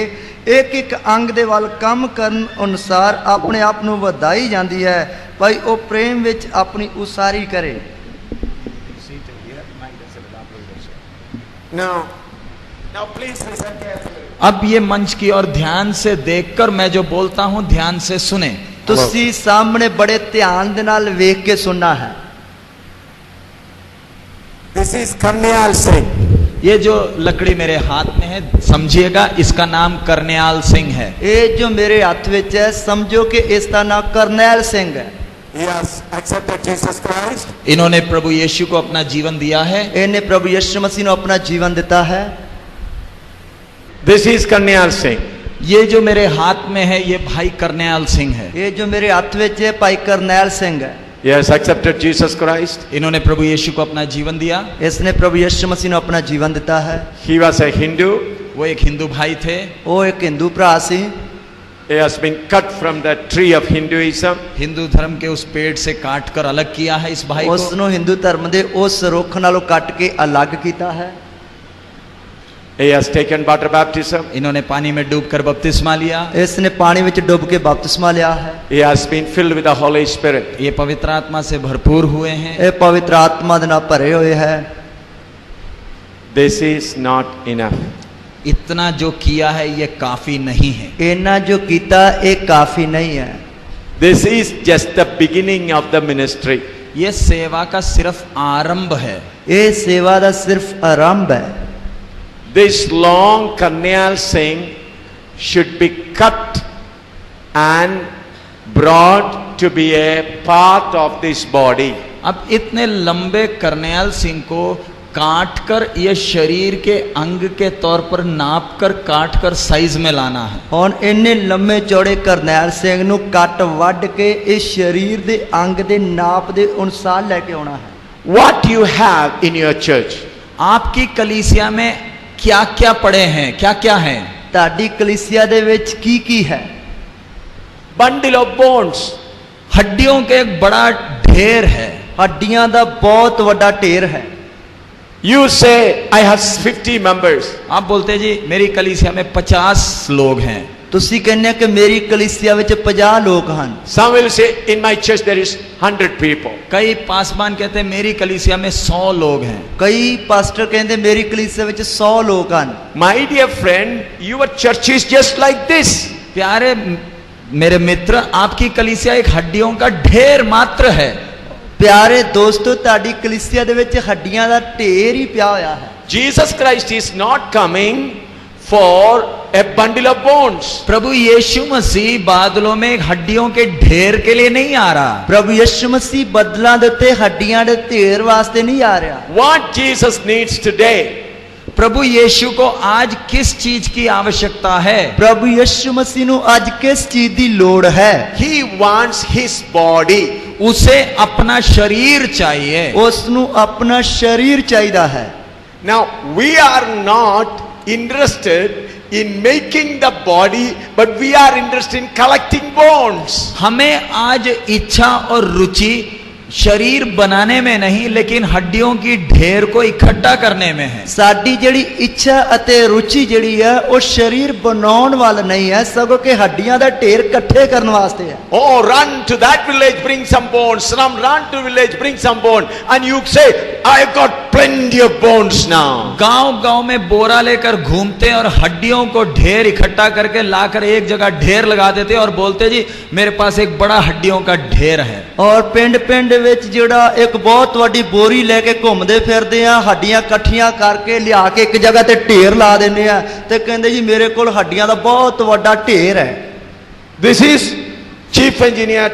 ਇੱਕ ਇੱਕ ਅੰਗ ਦੇ ਵੱਲ ਕੰਮ ਕਰਨ ਅਨੁਸਾਰ ਆਪਣੇ ਆਪ ਨੂੰ ਵਧਾਈ ਜਾਂਦੀ ਹੈ ਭਾਈ ਉਹ ਪ੍ਰੇਮ ਵਿੱਚ ਆਪਣੀ ਉਸਾਰੀ ਕਰੇ। Now please listen carefully. अब ये मंच की ओर ध्यान से देखकर मैं जो बोलता हूं ध्यान से सुने। ਤੁਸੀਂ ਸਾਹਮਣੇ ਬੜੇ ਧਿਆਨ ਦੇ ਨਾਲ ਵੇਖ ਕੇ ਸੁਣਨਾ ਹੈ। This is Karnail Singh. ये जो लकड़ी मेरे हाथ में है समझिएगा इसका नाम करन्याल सिंह है। ਇਹ ਜੋ ਮੇਰੇ ਹੱਥ ਵਿੱਚ ਹੈ ਸਮਝੋ ਕਿ ਇਸ ਦਾ ਨਾਮ ਕਰਨੈਲ ਸਿੰਘ ਹੈ। He has accepted Jesus Christ. इन्होंने प्रभु यीशु को अपना जीवन दिया है। ਇਹਨੇ ਪ੍ਰਭੂ ਯਿਸੂ ਮਸੀਹ ਨੂੰ ਆਪਣਾ ਜੀਵਨ ਦਿੱਤਾ ਹੈ। This is Karnail Singh. ये जो मेरे हाथ में है ये भाई करन्याल सिंह है। ਇਹ ਜੋ ਮੇਰੇ ਹੱਥ ਵਿੱਚ ਹੈ ਭਾਈ ਕਰਨੈਲ ਸਿੰਘ ਹੈ। He has accepted Jesus Christ. इन्होंने प्रभु यीशु को अपना जीवन दिया। ਇਸਨੇ ਪ੍ਰਭੂ ਯਿਸੂ ਮਸੀਹ ਨੂੰ ਆਪਣਾ ਜੀਵਨ ਦਿੱਤਾ ਹੈ। He was a Hindu. वो एक हिंदू भाई थे। ਉਹ ਇੱਕ ਹਿੰਦੂ ਭਰਾ ਸੀ। He has been cut from the tree of Hinduism. Hindu धर्म के उस पेड़ से काट कर अलग किया है इस भाई ਉਸ को। ਨੂੰ ਹਿੰਦੂ ਧਰਮ ਦੇ ਉਸ ਰੁੱਖ ਨਾਲੋਂ ਕੱਟ ਕੇ ਅਲੱਗ ਕੀਤਾ ਹੈ। He has taken water baptism. इन्होंने पानी में डूबकर बपतिस्मा लिया। ਇਸਨੇ ਪਾਣੀ ਵਿੱਚ ਡੁੱਬ ਕੇ ਬਪਤਿਸਮਾ ਲਿਆ ਹੈ। He has been filled with the Holy Spirit. ये पवित्र आत्मा से भरपूर हुए हैं। ਇਹ ਪਵਿੱਤਰ ਆਤਮਾ ਦੇ ਨਾਲ ਭਰੇ ਹੋਏ ਹੈ। This is not enough. इतना जो किया है ये काफी नहीं है। ਇਹਨਾਂ ਜੋ ਕੀਤਾ ਇਹ ਕਾਫੀ ਨਹੀਂ ਹੈ। This is just the beginning of the ministry. ये सेवा का सिर्फ आरंभ है। ਇਹ ਸੇਵਾ ਦਾ ਸਿਰਫ ਆਰੰਭ ਹੈ। This long Karnail Singh should be cut and brought to be a part of this body. अब इतने लंबे करन्याल सिंह को काट कर ये शरीर के अंग के तौर पर नाप कर काट कर साइज में लाना है। ਹੁਣ ਇੰਨੇ ਲੰਮੇ ਚੌੜੇ ਕਰਨੈਲ ਸਿੰਘ ਨੂੰ ਕੱਟ ਵੱਢ ਕੇ ਇਸ ਸਰੀਰ ਦੇ ਅੰਗ ਦੇ ਨਾਪ ਦੇ ਅਨੁਸਾਰ ਲੈ ਕੇ ਆਉਣਾ ਹੈ। What you have in your church? आपकी कलीसिया में क्या क्या पड़े हैं, क्या क्या है? ਤੁਹਾਡੀ ਕਲੀਸਿया ਦੇ ਵਿੱਚ ਕੀ ਹੈ? Bundle of bones. हड्डियों के एक बड़ा ढेर है। ਹੱਡੀਆਂ ਦਾ ਬਹੁਤ ਵੱਡਾ ਢੇਰ ਹੈ। You say, I have 50 members. आप बोलते हैं जी मेरी कलीसिया में 50 लोग हैं। ਤੁਸੀਂ ਕਹਿੰਦੇ ਕਿ ਮੇਰੀ ਕਲੀਸਿया ਵਿੱਚ 50 ਲੋਕ ਹਨ। Some will say, in my church there is 100 people. कई पासवान कहते हैं मेरी कलीसिया में 100 लोग हैं। ਕਈ ਪਾਸਟਰ ਕਹਿੰਦੇ ਮੇਰੀ ਕਲੀਸਿया ਵਿੱਚ 100 ਲੋਕ ਹਨ। My dear friend, your church is just like this. प्यारे मेरे मित्र आपकी कलीसिया एक हड्डियों का ढेर मात्र है। ਪਿਆਰੇ ਦੋਸਤੋ ਤੁਹਾਡੀ ਕਲੀਸਿया ਦੇ ਵਿੱਚ ਹੱਡੀਆਂ ਦਾ ਢੇਰ ਹੀ ਪਿਆ ਹੋਇਆ ਹੈ। Jesus Christ is not coming for a bundle of bones. प्रभु यीशु मसीह बादलों में एक हड्डियों के ढेर के लिए नहीं आ रहा। ਪ੍ਰਭੂ ਯਿਸੂ ਮਸੀਹ ਬਦਲਾਂ ਦੇ ਉੱਤੇ ਹੱਡੀਆਂ ਦੇ ਢੇਰ ਵਾਸਤੇ ਨਹੀਂ ਆ ਰਿਹਾ। What Jesus needs today? प्रभु यीशु को आज किस चीज की आवश्यकता है? ਪ੍ਰਭੂ ਯਿਸੂ ਮਸੀਹ ਨੂੰ ਅੱਜ ਕਿਸ ਚੀਜ਼ ਦੀ ਲੋੜ ਹੈ? He wants his body, उसे अपना शरीर चाहिए। ਉਸ ਨੂੰ ਆਪਣਾ ਸਰੀਰ ਚਾਹੀਦਾ ਹੈ। Now, we are not interested in making the body, but we are interested in collecting bones. हमें आज इच्छा और रुचि शरीर बनाने में नहीं, लेकिन हड्डियों की ढेर को इकट्ठा करने में है। ਸਾਡੀ ਜਿਹੜੀ ਇੱਛਾ ਅਤੇ ਰੁਚੀ ਜਿਹੜੀ ਹੈ ਉਹ ਸਰੀਰ ਬਣਾਉਣ ਵੱਲ ਨਹੀਂ ਹੈ, ਸਗੋਂ ਕਿ ਹੱਡੀਆਂ ਦਾ ਢੇਰ ਇਕੱਠੇ ਕਰਨ ਵਾਸਤੇ ਹੈ। Oh, run to that village, bring some bones. Run to village, bring some bone. And you say, I've got plenty of bones now. गांव गांव में बोरा लेकर घूमते और हड्डियों को ढेर इकट्ठा करके लाकर एक जगह ढेर लगा देते और बोलते जी मेरे पास एक बड़ा हड्डियों का ढेर है। ਔਰ ਪਿੰਡ ਪਿੰਡ ਵਿੱਚ ਜਿਹੜਾ ਇੱਕ ਬਹੁਤ ਵੱਡੀ ਬੋਰੀ ਲੈ ਕੇ ਘੁੰਮਦੇ ਫਿਰਦੇ ਆ, ਹੱਡੀਆਂ ਇਕੱਠੀਆਂ ਕਰਕੇ ਲਿਆ ਕੇ ਇੱਕ ਜਗ੍ਹਾ ਤੇ ਢੇਰ ਲਾ ਦਿੰਦੇ ਆ ਤੇ ਕਹਿੰਦੇ ਜੀ ਮੇਰੇ ਕੋਲ ਹੱਡੀਆਂ ਦਾ ਬਹੁਤ ਵੱਡਾ ਢੇਰ ਹੈ। This is Chief Engineer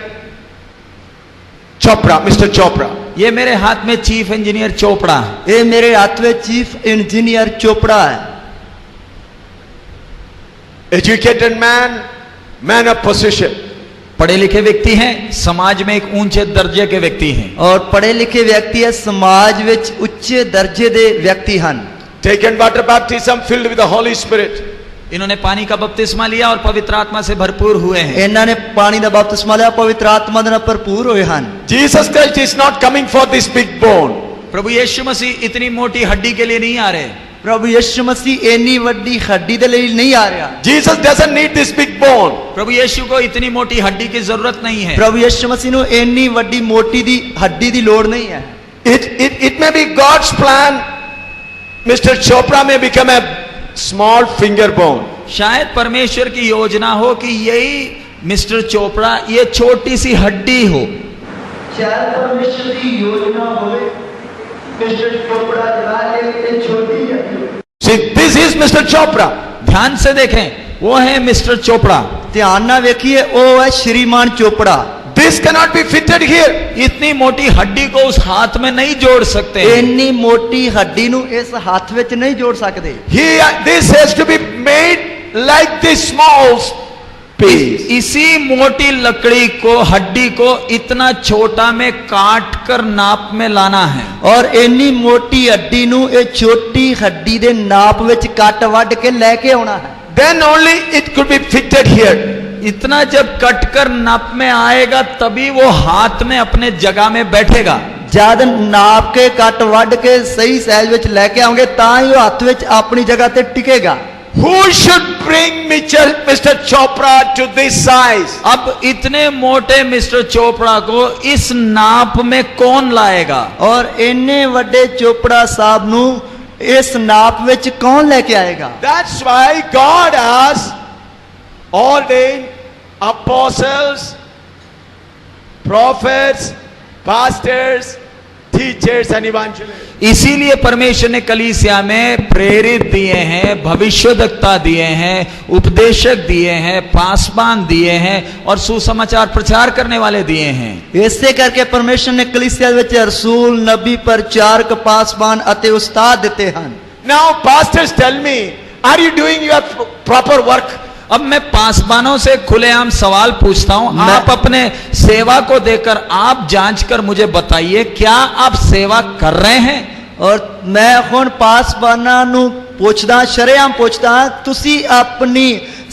Chopra, Mr. Chopra. ये मेरे हाथ में चीफ इंजीनियर चोपड़ा है। ਇਹ ਮੇਰੇ ਹੱਥ ਵਿੱਚ ਚੀਫ ਇੰਜੀਨੀਅਰ ਚੋਪੜਾ ਹੈ। Educated man, man of position. पढ़े लिखे व्यक्ति हैं, समाज में एक ऊंचे दर्जे के व्यक्ति हैं। ਔਰ ਪੜ੍ਹੇ ਲਿਖੇ ਵਿਅਕਤੀ ਹੈ, ਸਮਾਜ ਵਿੱਚ ਉੱਚੇ ਦਰਜੇ ਦੇ ਵਿਅਕਤੀ ਹਨ। Taken water baptism, filled with the Holy Spirit. इन्होंने पानी का बपतिस्मा लिया और पवित्र आत्मा से भरपूर हुए हैं। ਇਹਨਾਂ ਨੇ ਪਾਣੀ ਦਾ ਬਪਤਿਸਮਾ ਲਿਆ, ਪਵਿੱਤਰ ਆਤਮਾ ਦੇ ਨਾਲ ਭਰਪੂਰ ਹੋਏ ਹਨ। Jesus Christ is not coming for this big bone. प्रभु यीशु मसीह इतनी मोटी हड्डी के लिए नहीं आ रहे। ਪ੍ਰਭੂ ਯਿਸੂ ਮਸੀਹ ਇੰਨੀ ਵੱਡੀ ਹੱਡੀ ਦੇ ਲਈ ਨਹੀਂ ਆ ਰਿਹਾ। Jesus doesn't need this big bone. प्रभु यीशु को इतनी मोटी हड्डी की जरूरत नहीं है। ਪ੍ਰਭੂ ਯਿਸੂ ਮਸੀਹ ਨੂੰ ਇੰਨੀ ਵੱਡੀ ਮੋਟੀ ਦੀ ਹੱਡੀ ਦੀ ਲੋੜ ਨਹੀਂ ਹੈ। It may be God's plan. Mr. Chopra may become a small finger bone. शायद परमेश्वर की योजना हो कि यही मिस्टर चोपड़ा ये छोटी सी हड्डी हो। शायद परमेश्वर की योजना होवे मिस्टर चोपड़ा जवाले ये छोटी हड्डी। See, this is Mr. Chopra. ध्यान से देखें, वो है मिस्टर चोपड़ा। ध्यान ना देखिए, वो है श्रीमान Chopra. This cannot be fitted here. इतनी मोटी हड्डी को उस हाथ में नहीं जोड़ सकते। ਇੰਨੀ ਮੋਟੀ ਹੱਡੀ ਨੂੰ ਇਸ ਹੱਥ ਵਿੱਚ ਨਹੀਂ ਜੋੜ ਸਕਦੇ। This has to be made like this small piece. इसी मोटी लकड़ी को, हड्डी को इतना छोटा में काट कर नाप में लाना है। और ਇੰਨੀ ਮੋਟੀ ਹੱਡੀ ਨੂੰ ਇਹ ਛੋਟੀ ਹੱਡੀ ਦੇ ਨਾਪ ਵਿੱਚ ਕੱਟ ਵੱਢ ਕੇ ਲੈ ਕੇ ਆਉਣਾ ਹੈ। Then only it could be fitted here. इतना जब कट कर नाप में आएगा तभी वो हाथ में अपने जगह में बैठेगा। जद नाप के कट वड के सही साइज ਵਿੱਚ ਲੈ ਕੇ ਆਉਂਗੇ ਤਾਂ ਹੀ ਉਹ ਹੱਥ ਵਿੱਚ ਆਪਣੀ ਜਗ੍ਹਾ ਤੇ ਟਿਕੇਗਾ। Who should bring Mr. Chopra to this size? अब इतने मोटे मिस्टर चोपड़ा को इस नाप में कौन लाएगा? और ਇੰਨੇ ਵੱਡੇ ਚੋਪੜਾ ਸਾਹਿਬ ਨੂੰ ਇਸ ਨਾਪ ਵਿੱਚ ਕੌਣ ਲੈ ਕੇ ਆਏਗਾ? That's why God has ordained apostles, prophets, pastors, teachers and evangelists. इसीलिए परमेश्वर ने कलीसिया में प्रेरित दिए हैं, भविष्यवक्ता दिए हैं, उपदेशक दिए हैं, पासबान दिए हैं और सुसमाचार प्रचार करने वाले दिए हैं। ਇਸੇ ਕਰਕੇ ਪਰਮੇਸ਼ਰ ਨੇ ਕਲੀਸਿਆ ਵਿੱਚ ਰਸੂਲ, ਨਬੀ, ਪ੍ਰਚਾਰਕ, ਪਾਸਬਾਨ ਅਤੇ ਉਸਤਾਦ ਦਿੱਤੇ ਹਨ। Now pastors tell me, are you doing your proper work? अब मैं पासबानों से खुलेआम सवाल पूछता हूं, आप अपने सेवा को देकर आप जांच कर मुझे बताइए, क्या आप सेवा कर रहे हैं? और मैं ਹੁਣ ਪਾਸਬਾਨਾਂ ਨੂੰ ਪੁੱਛਦਾ, ਸ਼ਰੇਆਮ ਪੁੱਛਦਾ, ਤੁਸੀਂ ਆਪਣੀ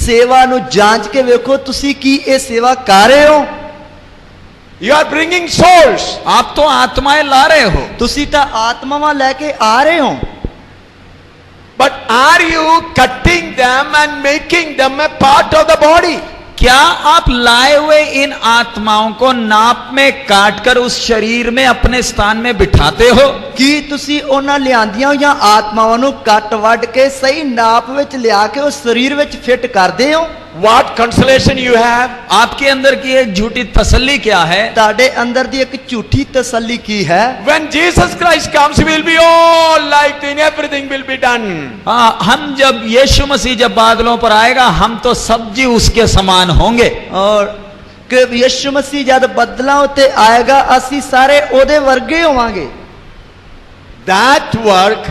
ਸੇਵਾ ਨੂੰ ਜਾਂਚ ਕੇ ਵੇਖੋ, ਤੁਸੀਂ ਕੀ ਇਹ ਸੇਵਾ ਕਰ ਰਹੇ ਹੋ? You are bringing souls. आप तो आत्माएं ला रहे हो, ਤੁਸੀਂ ਤਾਂ ਆਤਮਾਵਾਂ ਲੈ ਕੇ ਆ ਰਹੇ ਹੋ, but are you cutting them and making them a part of the body? क्या आप लाए हुए इन आत्माओं को नाप में काटकर उस शरीर में अपने स्थान में बिठाते हो? ਕੀ ਤੁਸੀਂ ਉਹਨਾਂ ਲਿਆਂਦੀਆਂ ਹੋਈਆਂ ਆਤਮਾਵਾਂ ਨੂੰ ਕੱਟ ਵੱਢ ਕੇ ਸਹੀ ਨਾਪ ਵਿੱਚ ਲਿਆ ਕੇ ਉਸ ਸਰੀਰ ਵਿੱਚ ਫਿੱਟ ਕਰਦੇ ਹੋ? What consolation you have? आपके अंदर की एक झूठी तसल्ली क्या है? ਤੁਹਾਡੇ ਅੰਦਰ ਦੀ ਇੱਕ ਝੂਠੀ ਤਸੱਲੀ ਕੀ ਹੈ? When Jesus Christ comes, we will be all like in everything will be done. हाँ, हम जब यीशु मसीह जब बादलों पर आएगा, हम तो सब्जी उसके समान होंगे। और ਕਿ ਯਿਸੂ ਮਸੀਹ ਜਦ ਬੱਦਲਾਂ ਉੱਤੇ ਆਏਗਾ ਅਸੀਂ ਸਾਰੇ ਉਹਦੇ ਵਰਗੇ ਹੋਵਾਂਗੇ। That work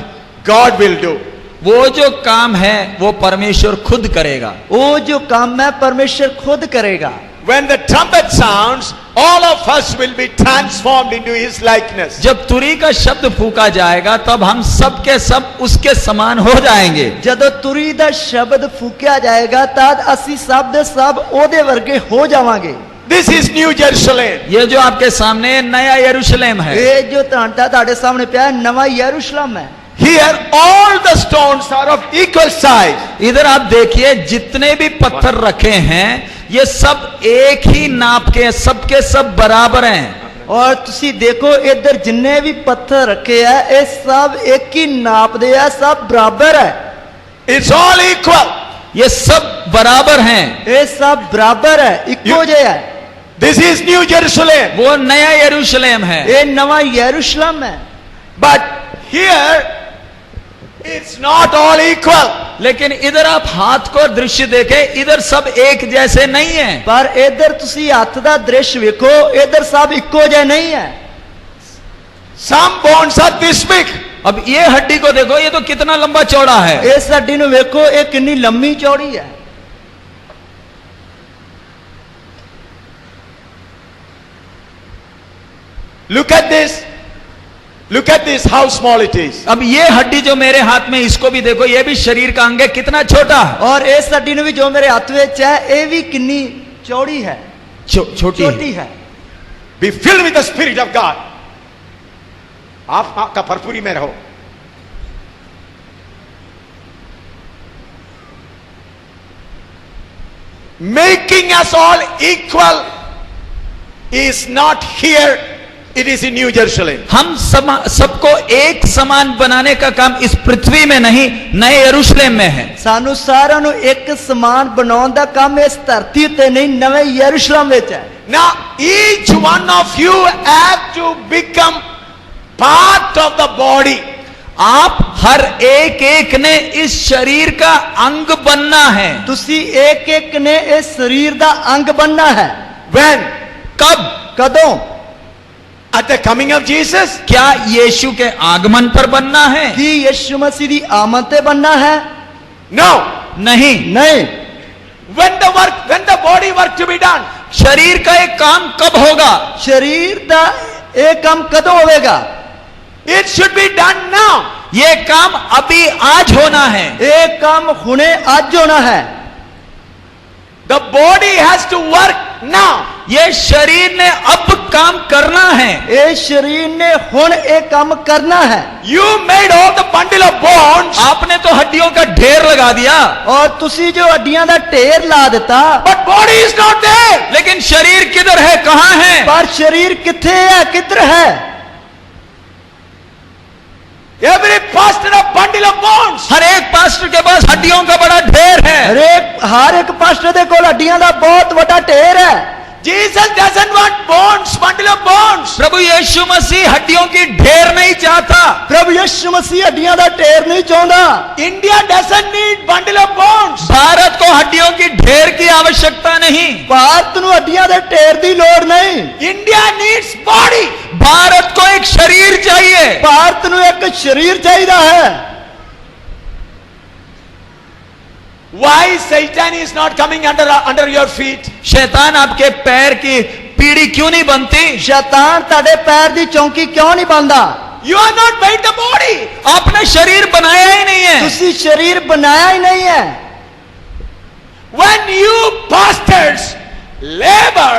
God will do. वो जो काम है वो परमेश्वर खुद करेगा। वो जो काम है परमेश्वर खुद करेगा। when the trumpet sounds, all of us will be transformed into his likeness. जब तुरी का शब्द फूका जाएगा तब हम सब के सब उसके समान हो जाएंगे। ਜਦੋਂ ਤੁਰੀ ਦਾ ਸ਼ਬਦ ਫੂਕਿਆ ਜਾਏਗਾ ਤਦ ਅਸੀਂ ਸਭ ਦੇ ਸਭ ਉਹਦੇ ਵਰਗੇ ਹੋ ਜਾਵਾਂਗੇ। This is New Jerusalem. ये जो आपके सामने नया यरूशलेम है, ਇਹ ਜੋ ਤੁਹਾਡੇ ਸਾਹਮਣੇ ਪਿਆ ਹੈ, ਨਵਾਂ ਯਰੂਸ਼ਲਮ है। Here all the stones are of equal size. इधर आप देखिए जितने भी पत्थर रखे हैं ये सब एक ही नाप के, सबके सब बराबर हैं। और ਤੁਸੀਂ ਦੇਖੋ ਇੱਧਰ ਜਿੰਨੇ ਵੀ ਪੱਥਰ ਰੱਖੇ ਆ ਇਹ ਸਭ ਇੱਕ ਹੀ ਨਾਪ ਦੇ ਆ, ਸਭ ਬਰਾਬਰ ਹੈ। It's all equal. ये सब बराबर हैं। ਇਹ ਸਭ ਬਰਾबर ਹੈ, ਇੱਕੋ ਜਿਹਾ ਹੈ। This is New Jerusalem. वो नया यरूशलेम है। ਇਹ ਨਵਾਂ ਯਰੂਸ਼ਲਮ ਹੈ। But here it's not all equal. लेकिन इधर आप हाथ को दृश्य देखें, इधर सब एक जैसे नहीं है। ਪਰ ਇੱਧਰ ਤੁਸੀਂ ਹੱਥ ਦਾ ਦ੍ਰਿਸ਼ ਵੇਖੋ, ਇੱਧਰ ਸਭ ਇੱਕੋ ਜਿਹੇ ਨਹੀਂ ਹੈ। Some bones are this big. अब ये हड्डी को देखो, ये तो कितना लंबा चौड़ा है। ਇਸ ਹੱਡੀ ਨੂੰ ਵੇਖੋ, ਇਹ ਕਿੰਨੀ ਲੰਮੀ ਚੌੜੀ ਹੈ। Look at this. Look at this, how small it is. अब ये हड्डी जो मेरे हाथ में, इसको भी देखो, ये भी शरीर का अंग है, कितना छोटा है। और ਇਸ ਹੱਡੀ ਨੂੰ ਵੀ ਜੋ ਮੇਰੇ ਹੱਥ ਵਿੱਚ ਹੈ ਇਹ ਵੀ ਕਿੰਨੀ ਚੌੜੀ ਹੈ, छोटी है। ਛੋਟੀ ਹੈ। Be filled with the Spirit of God. आप आपका भरपूरी में रहो। Making us all equal is not here. It is in New Jerusalem. हम सबको एक समान बनाने का काम इस पृथ्वी में नहीं, नए यरूशलेम में है। ਸਾਨੂੰ ਸਾਰਿਆਂ ਨੂੰ ਇੱਕ ਸਮਾਨ ਬਣਾਉਣ ਦਾ ਕੰਮ ਇਸ ਧਰਤੀ ਤੇ ਨਹੀਂ, ਨਵੇਂ ਯਰੂਸ਼ਲਮ ਵਿੱਚ ਹੈ। Now each one of you have to become part of the body. आप हर एक एक ने इस शरीर का अंग बनना है। ਤੁਸੀਂ ਇੱਕ ਇੱਕ ਨੇ ਇਸ ਸਰੀਰ ਦਾ ਅੰਗ ਬਣਨਾ ਹੈ। When? कब? ਕਦੋਂ? At the coming of Jesus? क्या यीशु के आगमन पर बनना है? ਕੀ ਯਿਸੂ ਮਸੀਹ ਦੀ ਆਮਦ ਤੇ ਬਣਨਾ ਹੈ? No. नहीं। नहीं। When the body work to be done? शरीर का एक काम कब होगा? ਸਰੀਰ ਦਾ ਇਹ ਕੰਮ ਕਦੋਂ ਹੋਵੇਗਾ? It should be done now. ये काम अभी आज होना है। ਇਹ ਕੰਮ ਹੁਣੇ ਅੱਜ ਹੋਣਾ ਹੈ। The body has to work now. ये शरीर ने अब काम करना है। ਇਹ ਸਰੀਰ ਨੇ ਹੁਣ ਇਹ ਕੰਮ ਕਰਨਾ ਹੈ। You made all the bundle of bones. आपने तो हड्डियों का ढेर लगा दिया, और ਤੁਸੀਂ ਜੋ ਹੱਡੀਆਂ ਦਾ ਢੇਰ ਲਾ ਦਿੱਤਾ, But body is not there. लेकिन शरीर किधर है, कहां है? ਪਰ ਸਰੀਰ ਕਿੱਥੇ ਹੈ, ਕਿੱਧਰ ਹੈ? Every pastor a bundle of bones. हर एक पास्टर के पास हड्डियों का बड़ा ढेर है। ਹਰ ਇੱਕ ਪਾਸਟਰ ਦੇ ਕੋਲ ਹੱਡੀਆਂ ਦਾ ਬਹੁਤ ਵੱਡਾ ਢੇਰ ਹੈ। Jesus doesn't want bones, bundle of bones. प्रभु यीशु मसीह हड्डियों की ढेर नहीं चाहता। ਪ੍ਰਭੂ ਯਿਸੂ ਮਸੀਹ ਹੱਡੀਆਂ ਦਾ ਢੇਰ ਨਹੀਂ ਚਾਹੁੰਦਾ। India doesn't need bundle of bones. Bharat को हड्डियों की ढेर की आवश्यकता नहीं। ਭਾਰਤ ਨੂੰ ਹੱਡੀਆਂ ਦੇ ਢੇਰ ਦੀ ਲੋੜ ਨਹੀਂ। India needs body. भारत को एक शरीर चाहिए। ਭਾਰਤ ਨੂੰ ਇੱਕ ਸਰੀਰ ਚਾਹੀਦਾ ਹੈ। Why Satan is not coming under your feet? शैतान आपके पैर की पीढ़ी क्यों नहीं बनती? ਸ਼ੈਤਾਨ ਤੁਹਾਡੇ ਪੈਰ ਦੀ ਚੌਂਕੀ ਕਿਉਂ ਨਹੀਂ ਬਣਦਾ? You are not made the body. आपने शरीर बनाया ही नहीं है। ਤੁਸੀਂ ਸਰੀਰ ਬਣਾਇਆ ਹੀ ਨਹੀਂ ਹੈ। When you pastors labor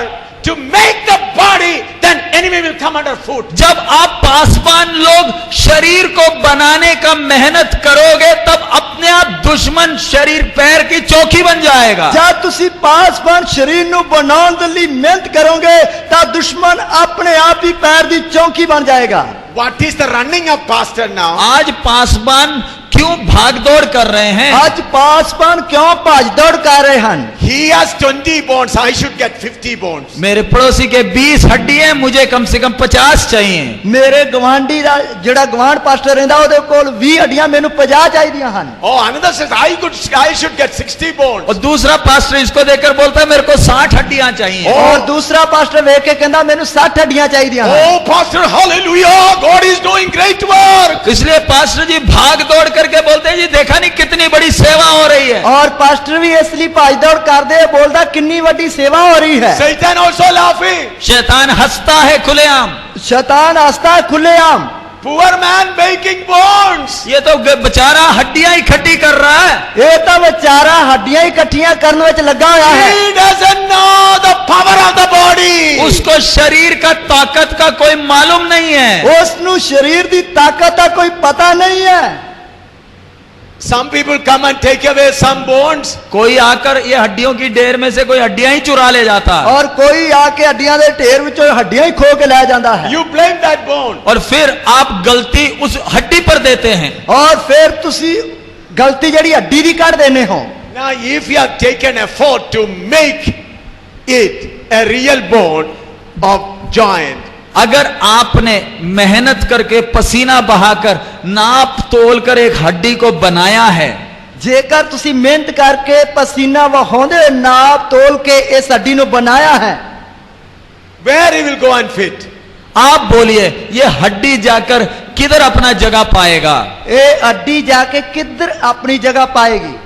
to make the body, then enemy will come under foot. जब आप पासवान लोग शरीर को बनाने का मेहनत करोगे तब अपने आप दुश्मन शरीर पैर की चौकी बन जाएगा। जब ਤੁਸੀਂ ਪਾਸਵਾਨ ਸਰੀਰ ਨੂੰ ਬਣਾਉਣ ਦੇ ਲਈ ਮਿਹਨਤ ਕਰੋਗੇ ਤਾਂ ਦੁਸ਼ਮਣ ਆਪਣੇ ਆਪ ਹੀ ਪੈਰ ਦੀ ਚੌਕੀ ਬਣ ਜਾਏਗਾ। What is the running of pastor now? आज पासवान क्यों भाग दौड़ कर रहे हैं? ਅੱਜ ਪਾਸਵਾਨ ਕਿਉਂ ਭੱਜ ਦੌੜ ਕਰ ਰਹੇ ਹਨ? He has 20 bones. I should get 50 bones. मेरे पड़ोसी के 20 हड्डी है, मुझे कम से कम 50 चाहिए। ਮੇਰੇ ਗਵਾਂਢੀ ਦਾ ਜਿਹੜਾ ਗਵਾਂਢ ਪਾਸਟਰ ਰਹਿੰਦਾ ਉਹਦੇ ਕੋਲ 20 ਹੱਡੀਆਂ ਮੈਨੂੰ 50 ਚਾਹੀਦੀਆਂ ਹਨ। Oh, another says I should get 60 bones. और दूसरा पास्टर इसको देखकर बोलता है मेरे को 60 हड्डियां चाहिए। और दूसरा पास्टर ਵੇਖ ਕੇ ਕਹਿੰਦਾ ਮੈਨੂੰ 60 ਹੱਡੀਆਂ ਚਾਹੀਦੀਆਂ ਹਨ। Oh, pastor, hallelujah. God is doing great work. इसलिए पास्टर जी भाग दौड़ करके बोलते हैं जी देखा नहीं कितनी बड़ी सेवा हो रही है। और पास्टर भी इसलिए भाज दौड़ करदे बोलदा कितनी बड़ी सेवा हो रही है। Satan also laughing. शैतान हंसता है खुलेआम। शैतान हंसता है खुलेआम। Poor man making bones. ये तो बेचारा हड्डियां इकट्ठी कर रहा है। ये तो बेचारा हड्डियां इकट्ठियां करने में लगा हुआ है। He doesn't know the power of the body. उसको शरीर का ताकत का कोई मालूम नहीं है। उसनु शरीर दी ताकत का कोई पता नहीं है। Some people come and take away some bones. कोई आकर ये हड्डियों की ढेर में से कोई हड्डियां ही चुरा ले जाता है। और कोई आके हड्डियां दे ढेर विचों हड्डियां ही खो के ले जाता है। You blame that bone. और फिर आप गलती उस हड्डी पर देते हैं। और फिर तुसी गलती जड़ी हड्डी दी कर देने हो। Now if you have taken effort to make it a real bone of joint, अगर आपने मेहनत करके पसीना बहाकर नाप तोल कर एक हड्डी को बनाया है, जेकर तुसी मेहनत करके पसीना वहांदे नाप तोल के इस हड्डी नु बनाया है, where he will go and fit? आप बोलिए ये हड्डी जाकर किधर अपना जगह पाएगा? ये हड्डी जाके किधर अपनी जगह पाएगी?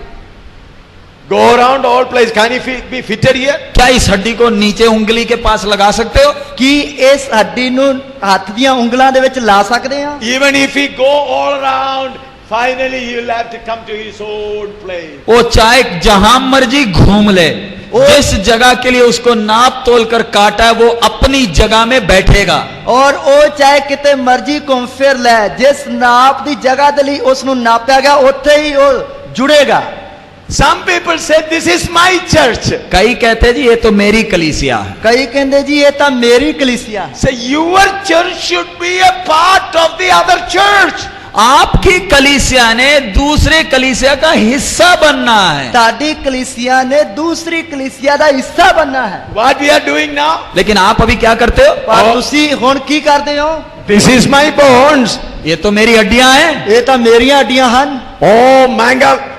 Go around all place. Can he be fitted here? क्या इस हड्डी को नीचे उंगली के पास लगा सकते हो? कि इस हड्डी नु हाथ दियां उंगलां दे विच ला सकदे हां? Even if he go all around, finally he will have to come to his own place. वो चाहे जहां मर्जी घूम ले, जिस जगह के लिए उसको नाप तोल कर काटा है वो अपनी जगह में बैठेगा। और वो चाहे किते मर्जी घूम फिर ले, जिस नाप दी जगह दे लई उसनु नापया गया उत्थे ही वो जुड़ेगा। Some people say this is my church. कई कहते जी ये तो मेरी कलीसिया है। कई कहंदे जी ये तो मेरी कलीसिया है। So your church should be a part of the other church. आपकी कलीसिया ने दूसरे कलीसिया का हिस्सा बनना है। ताड़ी कलीसिया ने दूसरी कलीसिया का हिस्सा बनना है। What we are doing now? लेकिन आप अभी क्या करते हो? पर तुसी हुण की करदे हो? This is my bones. ये तो मेरी हड्डियां हैं। ये तो मेरी हड्डियां हन। Oh, Manga,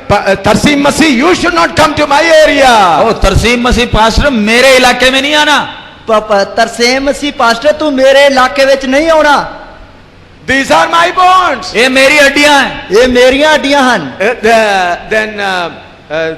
Tarsim Masih, you should not come to my area. ओ तरसीम मसीह पास्टर मेरे इलाके में नहीं आना। तरसेम मसीह पास्टर तू मेरे इलाके विच नहीं आना। These are my bones. ये मेरी हड्डियां हैं। ये मेरी हड्डियां हन। Then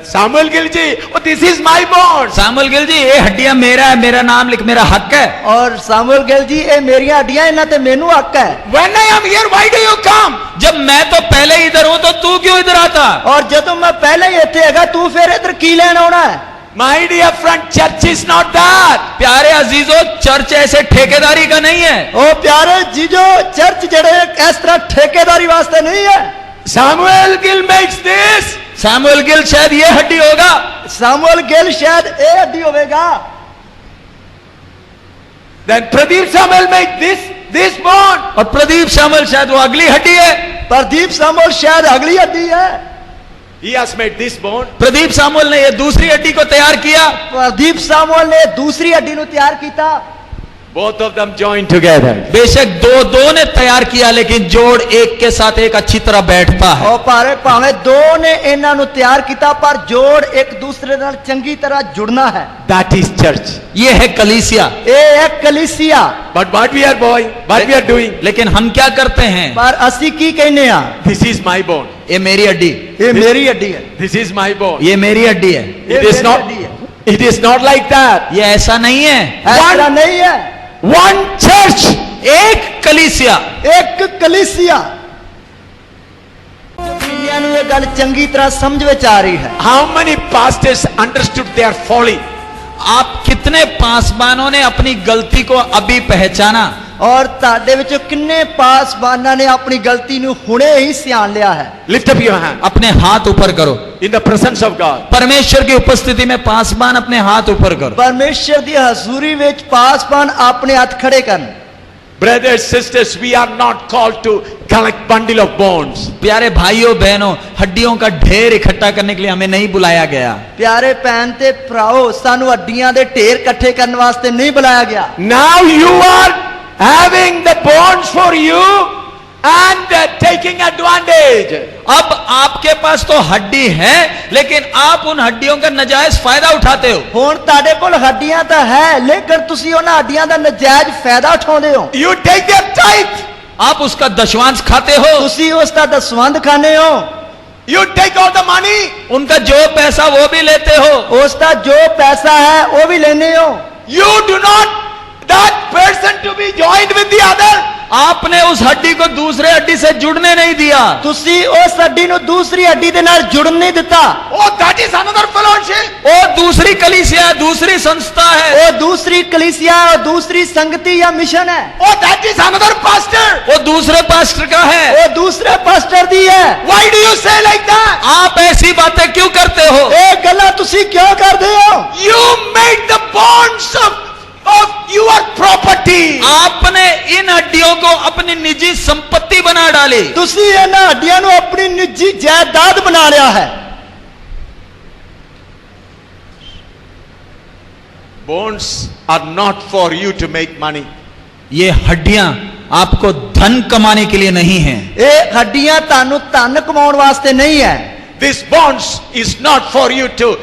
Samuel Gilji, oh, this is my bones. Samuel Gill जी ये हड्डियां मेरा है, मेरा नाम लिख, मेरा हक है। और सामुएल गिल जी ये मेरी हड्डियां इन्हां ते मेनू हक है। When I am here, why do you come? जब मैं तो पहले ही इधर हूं तो तू क्यों इधर आता? और जदों मैं पहले ही इत्थे हैगा तू फिर इधर की लेन आउणा है? My dear friend, church is not that. प्यारे अजीजों, चर्च ऐसे ठेकेदारी का नहीं है। ओ प्यारे जीजो, चर्च जड़े इस तरह ठेकेदारी वास्ते नहीं है। Samuel Gill makes this. Samuel Gill शायद ये हड्डी होगा। सामुएल गिल शायद ये हड्डी होगा। Then Pradeep Samuel make this bone. और प्रदीप सामुएल शायद वो अगली हड्डी है। प्रदीप सामुएल शायद अगली हड्डी है। He has made this bone. Pradeep Samuel ने ये दूसरी हड्डी को तैयार किया। प्रदीप सामुएल ने दूसरी हड्डी नु तैयार कीता। Both of them joined together. बेशक दो ने तैयार किया, लेकिन जोड़ एक के साथ एक अच्छी तरह बैठता है। और भावे दो ने इन्हां नु तैयार कीता पर जोड़ एक दूसरे नाल चंगी तरह जुड़ना है। That is church. ये है कलीसिया। ये है कलीसिया। But what we are doing? लेकिन हम क्या करते हैं? पर असी की कहने आ? This is my bone. ये मेरी हड्डी, ये मेरी हड्डी है। This is my bone. ये मेरी हड्डी है। ये It is मेरी not. हड्डी है। It is not like that. ये ऐसा नहीं है। ऐसा नहीं है। One church. एक कलीसिया। एक कलीसिया। दुनिया नु ये गल चंगी तरह समझ विच आ रही है। How many pastors understood their folly? आप कितने पासबानों ने अपनी गलती को अभी पहचाना? और ताडे विचों किन्ने पासबानां ने अपनी गलती नु हुणे ही सियान लिया है? Lift up your hand. अपने हाथ ऊपर करो। In the presence of God. परमेश्वर की उपस्थिति में पासबान अपने हाथ ऊपर करो। परमेश्वर दी हजूरी विच पासबान अपने हाथ खड़े करन। Brothers, sisters, we are not called to collect bundle of bones. प्यारे भाइयों बहनों, हड्डियों का ढेर इकट्ठा करने के लिए हमें नहीं बुलाया गया। प्यारे भैन ते भराओ, सानू हड्डियां दे ढेर इकट्ठे करने वास्ते नहीं बुलाया गया। Now you are having the bones for you and taking advantage. अब आपके पास तो हड्डी है, लेकिन आप उन हड्डियों का नजायज फायदा उठाते हो। हुण ताडे कोल हड्डियां तां है, लेकिन तुसी उन्हां हड्डियां दा नजायज फायदा उठाउंदे हो। You take their tithe. आप उसका दशवांश खाते हो, ਤੁਸੀਂ ਉਸ ਦਾ ਦਸਵੰਧ ਖਾਣੇ ਹੋ, You take all the money. उनका जो पैसा वो भी लेते हो, ਉਸ ਦਾ ਜੋ ਪੈਸਾ ਹੈ ਉਹ ਵੀ ਲੈਂਦੇ ਹੋ। You do not that person to be joined with the other. आपने उस हड्डी को दूसरे हड्डी से जुड़ने नहीं दिया। ਤੁਸੀਂ ਉਸ ਹੱਡੀ ਨੂੰ ਦੂਸਰੀ ਹੱਡੀ ਦੇ ਨਾਲ ਜੁੜਨ ਨਹੀਂ ਦਿੱਤਾ। Oh, that is another fellowship. वो दूसरी कलीसिया, दूसरी संस्था है, ਉਹ ਦੂਸਰੀ ਕਲੀਸਿया और दूसरी संगति या मिशन है। Oh, that is another pastor. वो दूसरे पास्टर का है। ਉਹ ਦੂਸਰੇ ਪਾਸਟਰ ਦੀ ਹੈ। Why do you say like that? आप ऐसी बातें क्यों करते हो? ਇਹ ਗੱਲਾਂ ਤੁਸੀਂ ਕਿਉਂ ਕਰਦੇ ਹੋ? You made the bonds of your property. आपने इन हड्डियों को अपनी निजी संपत्ति बना डाली। ਤੁਸੀਂ ਇਹਨਾਂ ਹੱਡੀਆਂ ਨੂੰ ਆਪਣੀ ਨਿੱਜੀ ਜਾਇਦਾਦ ਬਣਾ ਲਿਆ ਹੈ। Bonds are not for you to make money. ये हड्डियां आपको धन कमाने के लिए नहीं है। ਇਹ ਹੱਡੀਆਂ ਤੁਹਾਨੂੰ ਧਨ ਕਮਾਉਣ ਵਾਸਤੇ ਨਹੀਂ ਹੈ। This bonds is not for you to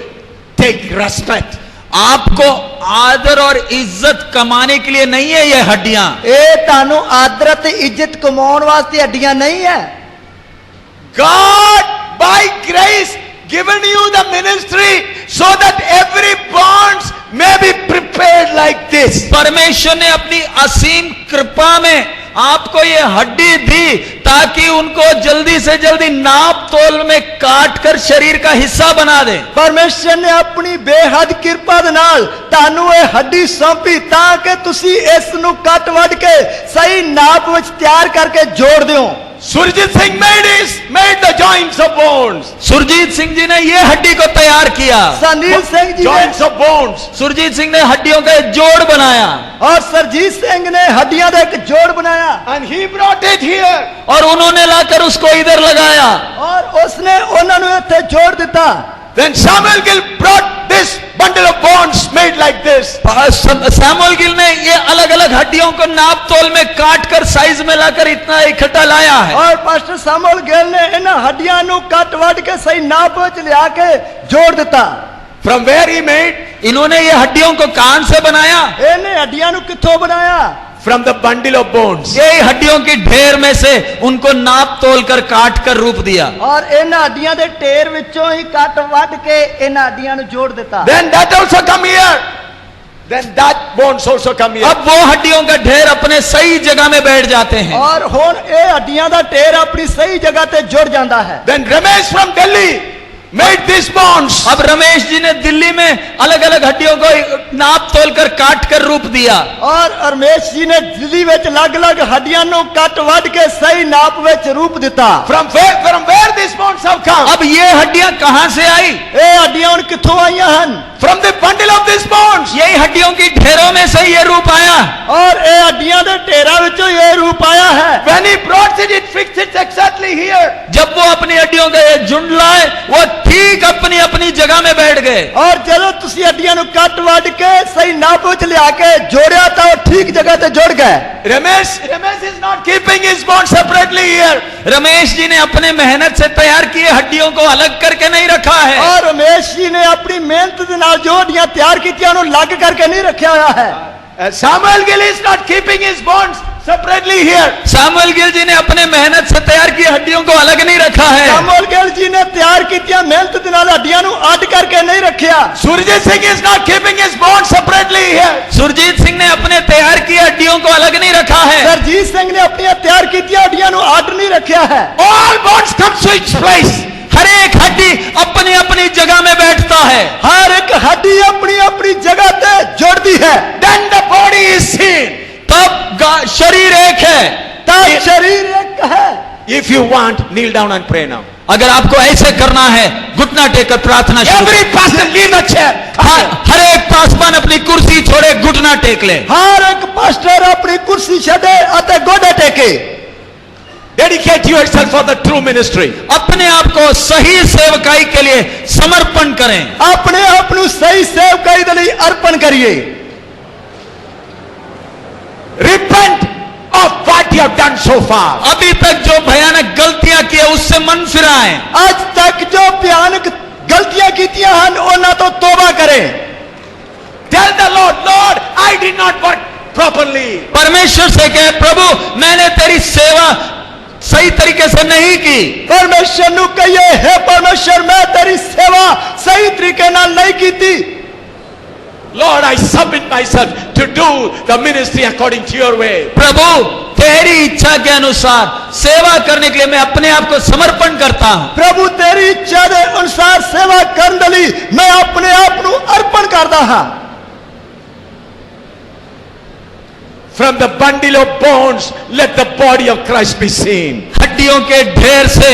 take respect. आपको आदर और इज्जत कमाने के लिए नहीं है ये हड्डियां। ਇਹ ਤੁਹਾਨੂੰ ਆਦਰ ਤੇ ਇੱਜ਼ਤ ਕਮਾਉਣ ਵਾਸਤੇ ਹੱਡੀਆਂ ਨਹੀਂ ਹੈ। God by grace given you the ministry so that every bonds may be prepared like this. परमेश्वर ने अपनी असीम कृपा में आपको ये हड्डी दी ताकि उनको जल्दी से जल्दी नाप तोल में काट कर शरीर का हिस्सा बना दे। ਪਰਮੇਸ਼ਰ ਨੇ ਆਪਣੀ ਬੇਹੱਦ ਕਿਰਪਾ ਦੇ ਨਾਲ ਤੁਹਾਨੂੰ ਇਹ ਹੱਡੀ ਸੌਂਪੀ ਤਾਂ ਕਿ ਤੁਸੀਂ ਇਸ ਨੂੰ ਕੱਟ ਵੱਢ ਕੇ ਸਹੀ ਨਾਪ ਵਿੱਚ ਤਿਆਰ ਕਰਕੇ ਜੋੜ ਦਿਓ। Surjit Singh made the joints of bones. Surjit Singh ji ने ये हड्डी को तैयार किया। ਸੰਦੀਪ ਸਿੰਘ ਜੀ Joints ਨੇ of bones. सुरजीत सिंह ने हड्डियों का एक जोड़ बनाया और सरजीत ਸਿੰਘ ਨੇ ਹੱਡੀਆਂ ਦਾ ਇੱਕ ਜੋੜ ਬਣਾਇਆ And he brought it here. और उन्होंने लाकर उसको इधर लगाया। और ਉਸਨੇ ਉਹਨਾਂ ਨੂੰ ਇੱਥੇ ਜੋੜ ਦਿੱਤਾ। Then Samuel Gill brought this bundle of bones made like this. Samuel Gill ने ये अलग अलग हड्डियों को नाप तोल में काट कर साइज में लाकर इतना इकट्ठा लाया है। और ਪਾਸਟਰ ਸੈਮੂਅਲ ਗਿੱਲ ਨੇ ਇਹਨਾਂ ਹੱਡੀਆਂ ਨੂੰ ਕੱਟ ਵੱਢ ਕੇ ਸਹੀ ਨਾਪ ਵਿੱਚ ਲਿਆ ਕੇ ਜੋੜ ਦਿੱਤਾ। From where he made? इन्होंने ये हड्डियों को कहां से बनाया? ਇਹਨੇ ਹੱਡੀਆਂ ਨੂੰ ਕਿੱਥੋਂ ਬਣਾਇਆ? From the bundle of bones. यही हड्डियों की ढेर में से उनको नाप तोल कर काट कर रूप दिया। और ਇਹਨਾਂ ਹੱਡੀਆਂ ਦੇ ਢੇਰ ਵਿੱਚੋਂ ਹੀ ਕੱਟ ਵੱਢ ਕੇ ਇਹਨਾਂ ਹੱਡੀਆਂ ਨੂੰ ਜੋੜ ਦਿੱਤਾ। Then that also come here. Then that bones also come here. अब वो हड्डियों का ढेर अपने सही जगह में बैठ जाते हैं। और ਹੁਣ ਇਹ ਹੱਡੀਆਂ ਦਾ ਢੇਰ ਆਪਣੀ ਸਹੀ ਜਗ੍ਹਾ ਤੇ ਜੁੜ ਜਾਂਦਾ ਹੈ। Then Ramesh from Delhi made these bonds. अब रमेश जी ने दिल्ली में अलग अलग हड्डियों को नाप तोल कर काट कर रूप दिया। और रमेश जी ने ਦਿੱਲੀ ਵਿੱਚ ਅਲੱਗ-ਅਲੱਗ ਹੱਡੀਆਂ ਨੂੰ ਕੱਟ ਵੱਢ ਕੇ ਸਹੀ ਨਾਪ ਵਿੱਚ ਰੂਪ ਦਿੱਤਾ। From where these bones have come? अब ये हड्डियां कहां से आई? ਇਹ ਹੱਡੀਆਂ ਹੁਣ ਕਿੱਥੋਂ ਆਈਆਂ ਹਨ? From the bundle of these bones. यही हड्डियों की ढेरों में से ये रूप आया। और ਇਹ ਹੱਡੀਆਂ ਦੇ ਢੇਰਾਂ ਵਿੱਚੋਂ ਇਹ ਰੂਪ ਆਇਆ ਹੈ। When he brought it, it fixed it exactly here. जब वो अपनी हड्डियों का ये झुंड लाए वो ठीक अपनी अपनी जगह में बैठ गए। और ਜਦੋਂ ਤੁਸੀਂ ਹੱਡੀਆਂ ਨੂੰ ਕੱਟ ਵੱਢ ਕੇ ਸਹੀ ਨਾਪ ਵਿੱਚ ਲਿਆ ਕੇ ਜੋੜਿਆ ਤਾਂ ਉਹ ਠੀਕ ਜਗ੍ਹਾ ਤੇ ਜੁੜ ਗਏ। Ramesh is not keeping his bones separately here. Ramesh ji ने अपने मेहनत से तैयार किए हड्डियों को अलग करके नहीं रखा है। और रमेश जी ने अपनी मेहनत ਦੇ ਨਾਲ ਜੋ ਹੱਡੀਆਂ ਤਿਆਰ ਕੀਤੀਆਂ ਉਹਨੂੰ ਅਲੱਗ ਕਰਕੇ ਨਹੀਂ ਰੱਖਿਆ ਹੋਇਆ ਹੈ। Samuel Gill is not keeping his bones separately here. Samuel Gill ji ने अपने मेहनत से तैयार की हड्डियों को अलग नहीं रखा है। ਸੈਮੂਅਲ ਗਿੱਲ ਜੀ ਨੇ ਤਿਆਰ ਕੀਤੀਆਂ ਮਿਹਨਤ ਦੇ ਨਾਲ ਹੱਡੀਆਂ ਨੂੰ ਅੱਡ ਕਰਕੇ ਨਹੀਂ ਰੱਖਿਆ। Surjit Singh is not keeping his bones separately here. Surjit Singh ने अपने तैयार की हड्डियों को अलग नहीं रखा है। ਸਰਜੀਤ ਸਿੰਘ ਨੇ ਆਪਣੀਆਂ ਤਿਆਰ ਕੀਤੀਆਂ ਹੱਡੀਆਂ ਨੂੰ ਅੱਡ ਨਹੀਂ ਰੱਖਿਆ ਹੈ। All bones come to its place. हर एक हड्डी अपनी अपनी जगह में बैठता है। हर एक हड्डी अपनी अपनी जगह पे जुड़ती है। Then the body is seen. तब शरीर एक है। तब शरीर एक है। If you want, kneel down and pray now. अगर आपको ऐसे करना है घुटना टेकर प्रार्थना शुरू Every pastor leave the chair. हर एक पासवान अपनी कुर्सी छोड़े घुटना टेक ले। हर एक पास्टर अपनी कुर्सी छड़े अते गोडे टेके। Dedicate yourself for the true ministry. अपने आप को सही सेवकाई के लिए समर्पण करें। अपने आप को सही सेवकाई के लिए अर्पण करिए। Repent of what you have done so far. अभी तक जो भयानक गलतियां की है उससे मन फिराएं। आज तक जो भयानक गलतियां कीतियां हैं उन्हां तो तौबा करें। Tell the Lord, I did not properly. परमेश्वर से कहे, प्रभु मैंने तेरी सेवा सही तरीके से नहीं की। परमेश्वर नु कहिए, हे परमेश्वर मैं तेरी सेवा सही तरीके नाल नहीं कीती। Lord, I submit myself to do the ministry according to your way. प्रभु तेरी इच्छा के अनुसार सेवा करने के लिए मैं अपने आप को समर्पण करता हूं। प्रभु तेरी इच्छा के अनुसार सेवा करने लई मैं अपने आप को अर्पण करता हां। From the bundle of bones, let the body of Christ be seen. हड्डियों के ढेर से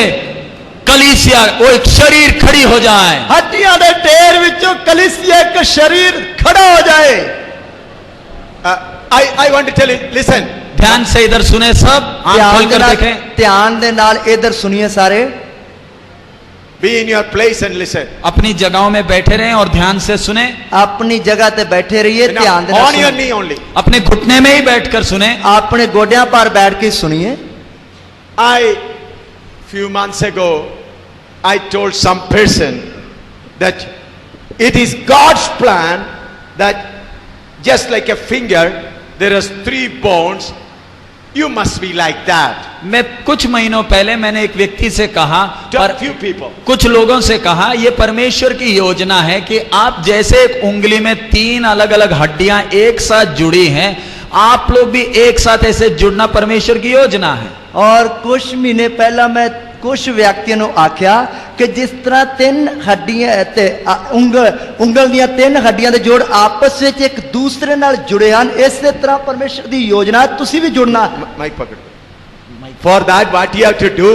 कलीसिया, वो एक शरीर खड़ी हो जाए। हड्डियां दे ढेर विचों कलीसिया एक शरीर खड़ा हो जाए। I want to tell you, listen. ध्यान से इधर सुने सब, आंख खोलकर देखें। ध्यान दे नाल इधर सुनिए सारे। Be in your place and listen. अपनी जगहों में बैठे रहें और ध्यान से सुने। अपनी जगह ते बैठे रहिए, ध्यान दे Now, नाल on your सुनिए। knee only. अपने घुटने में ही बैठकर सुने। अपने गोड्यां पर बैठ के सुनिए। Few months ago, I told some person that it is God's plan that just like a finger, there is 3 bones. You must be like that. मैं कुछ महीनों पहले मैंने एक व्यक्ति से कहा, To few people. कुछ लोगों से कहा, यह परमेश्वर की योजना है कि आप जैसे एक उंगली में 3 अलग अलग हड्डियां एक साथ जुड़ी हैं, आप लोग भी एक साथ ऐसे जुड़ना परमेश्वर की योजना है। और कुछ महीने पहला मैं कुछ व्यक्तियों ने आख्या कि जिस तरह 3 हड्डियां ते उंगल दियां 3 हड्डियां दे जोड़ आपस में एक दूसरे नाल जुड़े हैं, इसी तरह परमेश्वर की योजना तुसी भी जुड़ना है। Mic पकड़। For that what you have to do?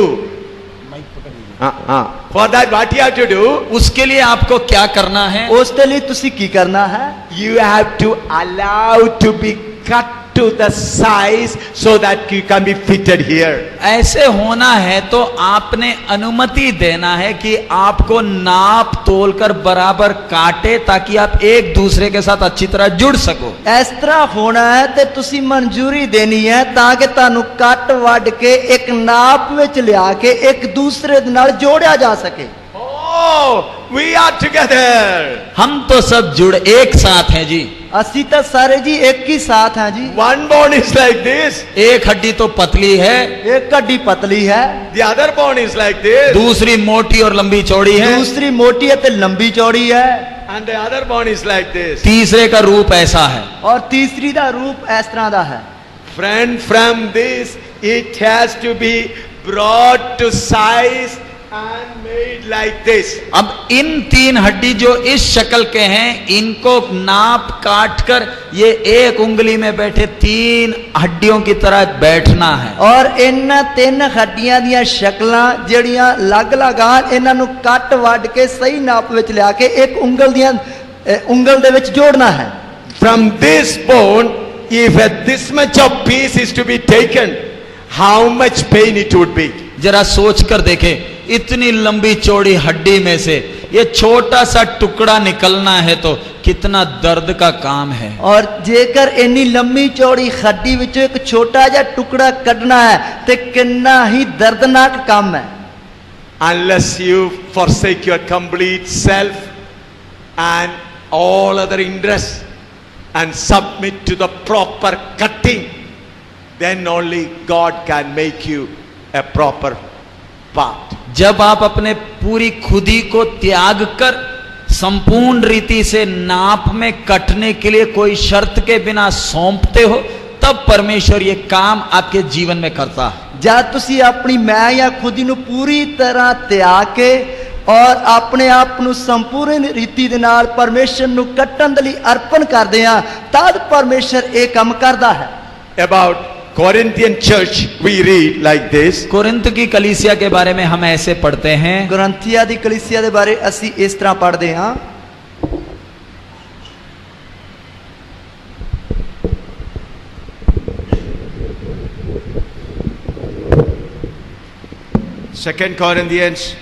For that what you have to do? उसके लिए आपको क्या करना है? उसके लिए तुसी की करना है? You have to allow to be cut to the size so that you can be fitted here. ऐसे होना है तो आपने अनुमति देना है कि आपको नाप तोलकर बराबर काटे, ताकि आप एक दूसरे के साथ अच्छी तरह जुड़ सको। इस तरह होना है ते तुसी मंजूरी देनी है ताकि तानु कट वड के एक नाप विच लिया के एक दूसरे दे नाल जोड़िया जा सके। Oh, we are together. हम तो सब जुड़ एक साथ हैं जी। असी तो सारे जी एक ही साथ हैं जी। One bone is like this. एक हड्डी तो पतली है, एक हड्डी पतली है, The other bone is like this. दूसरी मोटी और लंबी चौड़ी है, दूसरी मोटी है ते लंबी चौड़ी है, And the other bone is like this. तीसरे का रूप ऐसा है। और तीसरी दा रूप इस तरह दा है। Friend, from this it has to be brought to size and made like this. अब इन 3 हड्डी जो इस शक्ल के हैं, इनको नाप काट कर ये एक उंगली में बैठे 3 हड्डियों की तरह बैठना है। और इन 3 हड्डियां दियां शक्लां जड़ियां लग लगान इन्हां नु कट वड के सही नाप विच लिया के एक उंगल दे विच जोड़ना है। From this bone, if this much of piece is to be taken, how much pain it would be. जरा सोच कर देखें, इतनी लंबी चौड़ी हड्डी में से ये छोटा सा टुकड़ा निकलना है तो कितना दर्द का काम है। और जेकर इन्नी लंबी चौड़ी हड्डी विचों एक छोटा जा टुकड़ा कढ़ना है ते कितना ही दर्दनाक काम है। Unless you forsake your complete self and all other interests and submit to the proper cutting, then only God can make you a proper part. जब आप अपने पूरी खुदी को त्याग कर संपूर्ण रीति से नाप में कटने के लिए कोई शर्त के बिना सौंपते हो, तब परमेश्वर ये काम आपके जीवन में करता है। जब तुसी अपनी मैं या खुदी नु पूरी तरह त्याग के और अपने आप नु संपूर्ण रीति दे नाल परमेश्वर नु कट्टन दे लई अर्पण करदे आ, तद परमेश्वर ये काम करदा है। About Corinthian church we read like this. Corinth की कलीसिया के बारे में हम ऐसे पढ़ते हैं। कुरिन्थिया दी कलीसिया दे बारे असी इस तरह पढ़दे हां। Second Corinthians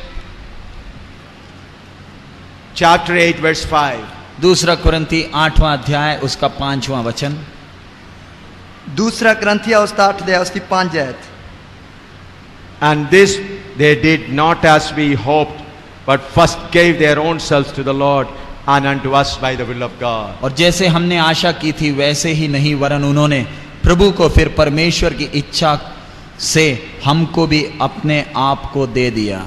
chapter 8 verse 5. दूसरा कुरिन्थी 8वां अध्याय उसका 5वां वचन। दूसरा कुरिन्थिया उसका 8 अध्याय उसकी 5 आयत। And this they did not as we hoped, but first gave their own selves to the Lord, and unto us by the will of God. और जैसे हमने आशा की थी वैसे ही नहीं, वरन उन्होंने प्रभु को फिर परमेश्वर की इच्छा से हमको भी अपने आप को दे दिया।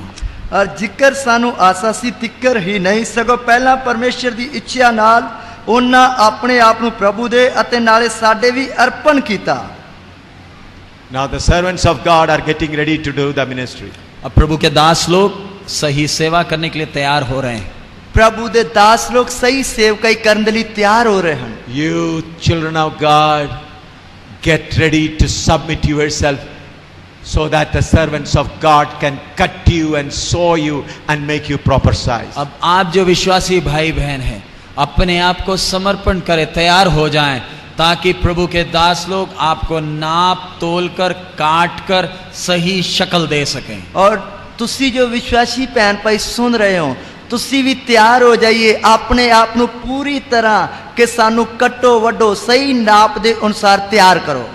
और जिक्र सानू आसा सी तिक्कर ही नहीं, सगों पहला परमेश्वर की इच्छा नाल उन्हां अपने आप नू प्रभु दे अते नाले साडे भी अर्पण कीता। Now the servants of God are getting ready to do the ministry. अब प्रभु के दास लोग सही सेवा करने के लिए तैयार हो रहे हैं। प्रभु दे दास लोग सही सेवकाई करने के लिए तैयार हो रहे हैं। You children of God, get ready to submit yourself so that the servants of God can cut you and sew you and make you proper size. अब आप जो विश्वासी भाई बहन हैं अपने आप को समर्पण करें, तैयार हो जाएं, ताकि प्रभु के दास लोग आपको नाप तोल कर काट कर सही शक्ल दे सकें। और तुसी जो विश्वासी भैन भाई सुन रहे हो, तुसी भी तैयार हो जाइए अपने आप नू पूरी तरह के सानू कट्टो वड्डो सही नाप दे अनुसार तैयार करो।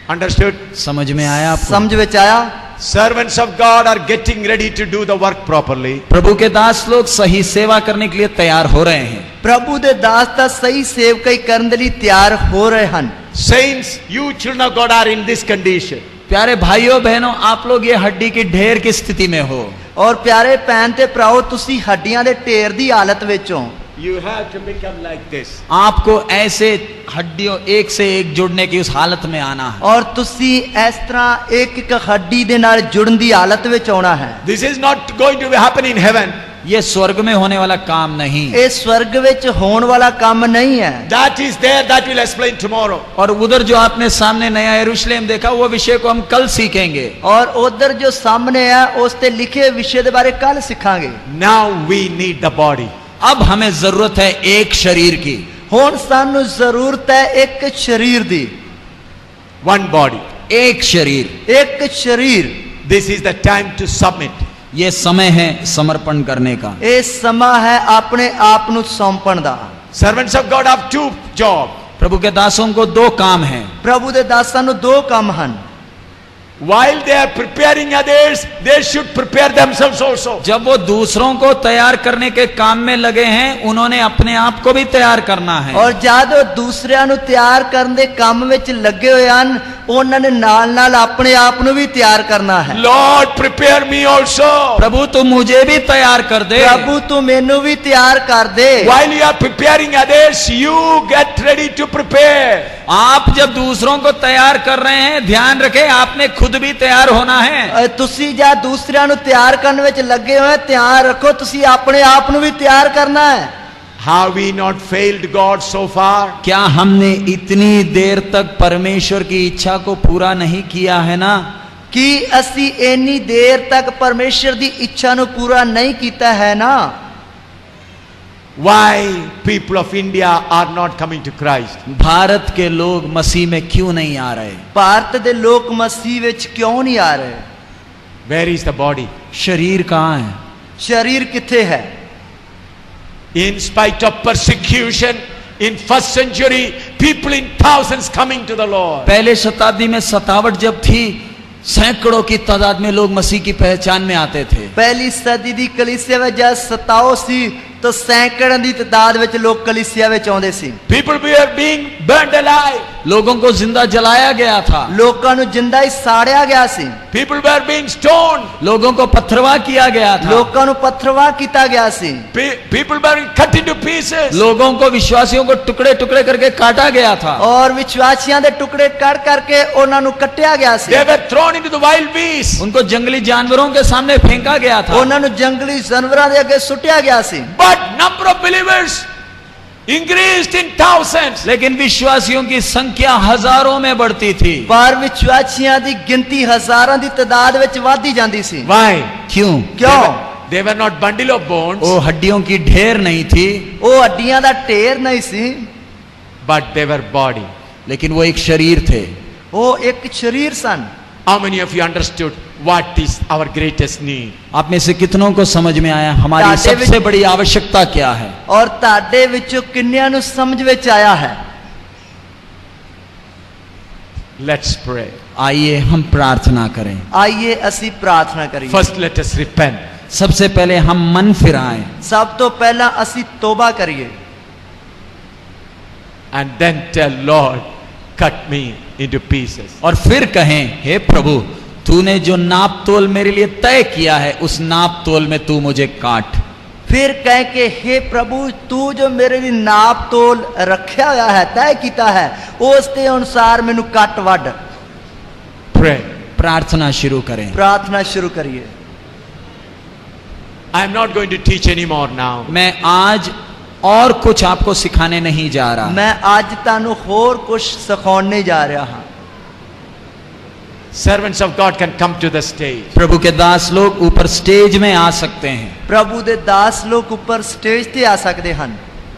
Understood? समझ में आया आपको? समझ विच आया? Servants of God are getting ready to do the work properly. प्रभु के दास लोग सही सेवा करने के लिए तैयार हो रहे हैं। प्रभु दे दास ता सही सेवकाई करने के लिए तैयार हो रहे हैं। Saints, you children of God are in this condition. प्यारे भाइयों बहनों, आप लोग ये हड्डी की ढेर की स्थिति में हो। और प्यारे भैन ते भराओ, तुसी हड्डियां दे ढेर दी हालत विच हो। You have to become like this. आपको ऐसे हड्डियों एक से एक जुड़ने की उस हालत में आना है। और तुसी इस तरह एक एक हड्डी दे नाल जुड़न दी हालत विच आना है। This is not going to happen in heaven. ये स्वर्ग में होने वाला काम नहीं, ये स्वर्ग विच होने वाला काम नहीं है। That is there, that will explain tomorrow. और उधर जो आपने सामने नया यरूशलेम देखा, वो विषय को हम कल सीखेंगे। और उधर जो सामने है उस ते लिखे विषय के बारे कल सीखांगे। Now we need the body. अब हमें जरूरत है एक शरीर की। हुण सानू जरूरत है एक शरीर दी। One body. एक शरीर, एक शरीर। This is the time to submit. ये समय है समर्पण करने का। ये समय है अपने आप नू सौंपण दा। Servants of God have two jobs. प्रभु के दासों को दो काम हैं। प्रभु दे दासां नू दो काम हन। While they are preparing others, they should prepare themselves also. जब वो दूसरों को तैयार करने के काम में लगे हैं, उन्होंने अपने आप को भी तैयार करना है। और जद वो दूसरिਆਂ ਨੂੰ ਤਿਆਰ ਕਰਨ ਦੇ ਕੰਮ ਵਿੱਚ ਲੱਗੇ ਹੋਏ ਹਨ, ਉਹਨਾਂ ਨੇ ਨਾਲ-ਨਾਲ ਆਪਣੇ ਆਪ ਨੂੰ ਵੀ ਤਿਆਰ ਕਰਨਾ ਹੈ। Lord, prepare me also. प्रभु तू मुझे भी तैयार कर दे। प्रभु तू ਮੈਨੂੰ ਵੀ ਤਿਆਰ ਕਰ ਦੇ। While you are preparing others, you get ready to prepare. आप जब दूसरों को तैयार कर रहे हैं, ध्यान रखें आपने खुद भी तैयार होना है। ਤੁਸੀਂ ਜਾਂ ਦੂਸਰਿਆਂ ਨੂੰ ਤਿਆਰ ਕਰਨ ਵਿੱਚ ਲੱਗੇ ਹੋਏ, ਧਿਆਨ ਰੱਖੋ ਤੁਸੀਂ ਆਪਣੇ ਆਪ ਨੂੰ ਵੀ ਤਿਆਰ ਕਰਨਾ ਹੈ। Have we not failed God so far? क्या हमने इतनी देर तक परमेश्वर की इच्छा को पूरा नहीं किया है ना? कि ਅਸੀਂ ਇੰਨੀ ਦੇਰ ਤੱਕ ਪਰਮੇਸ਼ਰ ਦੀ ਇੱਛਾ ਨੂੰ ਪੂਰਾ ਨਹੀਂ ਕੀਤਾ ਹੈ ਨਾ? Why people of India are not coming to Christ? Bharat के लोग मसीह में क्यों नहीं आ रहे? ਭਾਰਤ ਦੇ ਲੋਕ ਮਸੀਹ ਵਿੱਚ ਕਿਉਂ ਨਹੀਂ ਆ ਰਹੇ? Where is the body? शरीर कहाँ है? शरीर किथे है? In spite of persecution, in first century, people in thousands coming to the Lord. पहले शताब्दी में सतावट जब थी, सैकड़ों की तादाद में लोग मसीह की पहचान में आते थे। पहली सदी दी कलीसिया में जब सताओ सी तो सैकड़ों की तादाद में लोग कलीसिया में आउंदे सी। People were being burned alive. लोगों को जिंदा जलाया गया था। लोगों को जिंदा ही साड़िया गया सी। People were being stoned. लोगों को पत्थरवाह किया गया था। लोगों को पत्थरवाह किया गया सी। People were cut into pieces. लोगों को विश्वासियों को टुकड़े टुकड़े करके काटा गया था। और विश्वासियों के टुकड़े काट करके उन्होंने कट्टिया गया सी। They were thrown into the wild beasts. उनको जंगली जानवरों के सामने फेंका गया था। उन्होंने जंगली जानवरों के आगे सुटिया गया सी। But number of believers increased in thousands. लेकिन विश्वासियों की संख्या हजारों में बढ़ती थी। पर विश्वासियों की गिनती हजारों की तादाद में बढ़ती जाती सी। Why? क्यों? क्यों? They were not bundle of bones. वो हड्डियों की ढेर नहीं थी, वो हड्डियां दा ढेर नहीं सी, But they were body. लेकिन वो एक शरीर थे। वो एक शरीर सन। How many of you understood what is our greatest need? आप में से कितनों को समझ में आया हमारी ताटे सबसे बड़ी आवश्यकता क्या है? और ताडे विचों किन्नियां नु समझ विच आया है? Let's pray. आइए हम प्रार्थना करें। आइए असी प्रार्थना करिए। First, let us repent. सबसे पहले हम मन फिराएं, ਸਭ ਤੋਂ ਪਹਿਲਾਂ ਅਸੀਂ ਤੋਬਾ ਕਰੀਏ and then tell Lord, cut me into pieces. और फिर कहें, हे प्रभु, तूने जो नाप तोल मेरे लिए तय किया है उस नाप तोल में तू मुझे काट। फिर कह के हे प्रभु तू जो मेरे लिए नाप तोल रखा हुआ है तय किया है उस के अनुसार मैनू कट वड। Pray. प्रार्थना शुरू करें। प्रार्थना शुरू करिए। I am not going to teach anymore now. मैं आज और कुछ आपको सिखाने नहीं जा रहा। मैं आज तानू होर कुछ सिखाने जा रहा हूं। Servants of God can come to the stage. प्रभु के दास लोग ऊपर स्टेज में आ सकते हैं। प्रभु दे दास लोग ऊपर स्टेज ते आ सकते हैं।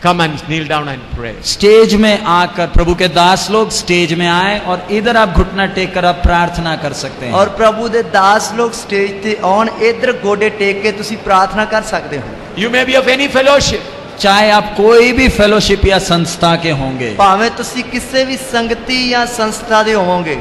Come and kneel down and pray. Stage में आकर प्रभु के दास लोग स्टेज में आए और इधर आप घुटना टेक कर आप प्रार्थना कर सकते हैं। और प्रभु दे दास लोग स्टेज ते आउण इधर गोडे टेक के तुसी प्रार्थना कर सकते हो। You may be of any fellowship. चाहे आप कोई भी फेलोशिप या संस्था के होंगे, भावे तुसी किसी भी संगति या संस्था दे होवोगे,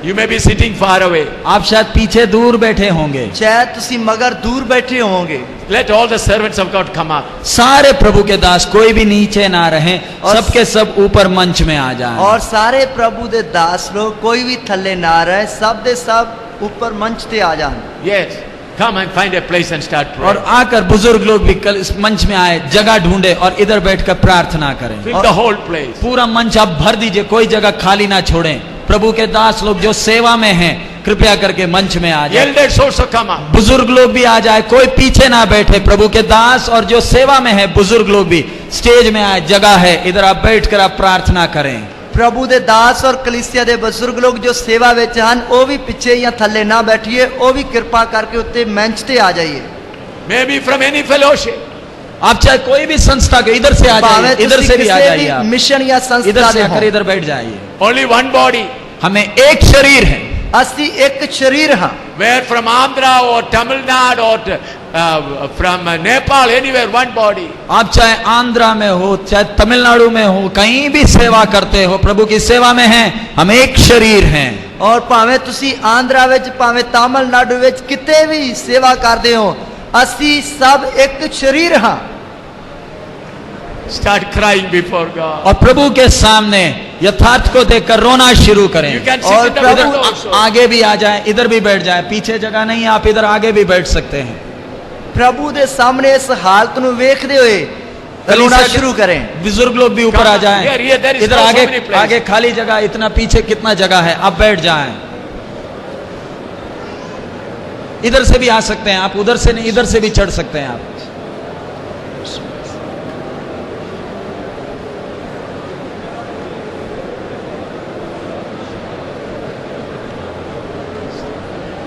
You may be sitting far away. आप शायद पीछे दूर बैठे होंगे, शायद तुसी मगर दूर बैठे होवोगे। Let all the servants of God come up. सारे प्रभु के दास कोई भी नीचे ना रहे, और सबके सब ऊपर मंच में आ जाएं। और सारे प्रभु दे दास लोग कोई भी थल्ले ना रहे, सब दे सब ऊपर मंच ते आ जाएं। Yes. Come and find a place and start praying. और आकर बुजुर्ग लोग भी कल इस मंच में आए, जगह ढूंढे और इधर बैठकर प्रार्थना करें। Fill the whole place. पूरा मंच आप भर दीजिए, कोई जगह खाली ना छोड़ें। प्रभु के दास लोग जो सेवा में हैं कृपया करके मंच में आ जाए। Elders also come up. बुजुर्ग लोग भी आ जाए, कोई पीछे ना बैठे। प्रभु के दास और जो सेवा में है बुजुर्ग लोग भी स्टेज में आए, जगह है, इधर आप बैठकर आप प्रार्थना करें। प्रभु दे दास और कलीसिया दे बुजुर्ग लोग जो सेवा विच हन वो भी पीछे या थल्ले ना बैठिए, वो भी कृपा करके उत्ते मंच ते आ जाइए। Maybe from any fellowship. आप चाहे कोई भी संस्था के इधर से आ भावे जाइए, इधर तुसी से भी आ किसी जाइए, आप मिशन या इधर संस्था से दे आकर हो। इधर बैठ जाइए। Only one body. हमें एक शरीर है। असी एक शरीर हां। Where from Andhra or Tamil Nadu or from Nepal, anywhere, one body. आप चाहे आंध्रा में हो, चाहे तमिलनाडु में हो, कहीं भी सेवा करते हो, प्रभु की सेवा में हैं, हम एक शरीर हैं। और भावे तुसी आंध्रा विच भावे तमिलनाडु विच किते भी सेवा करदे हो, असी सब एक शरीर हां। Start crying before God. और प्रभु के सामने यथार्थ को देखकर रोना शुरू करें। You can sit और in the Prabhu middle also. आगे भी आ जाए, इधर भी बैठ जाए, पीछे जगह नहीं है, आप इधर आगे भी बैठ सकते हैं। प्रभु दे सामने इस हालत नु वेखदे हुए रोना शुरू करें। बुजुर्ग लोग भी ऊपर आ जाएं। Here, there is इधर no so आगे many places. आगे खाली जगह, इतना पीछे कितना जगह है, आप बैठ जाएं। इधर से भी आ सकते हैं आप, उधर से नहीं, इधर से भी चढ़ सकते हैं आप।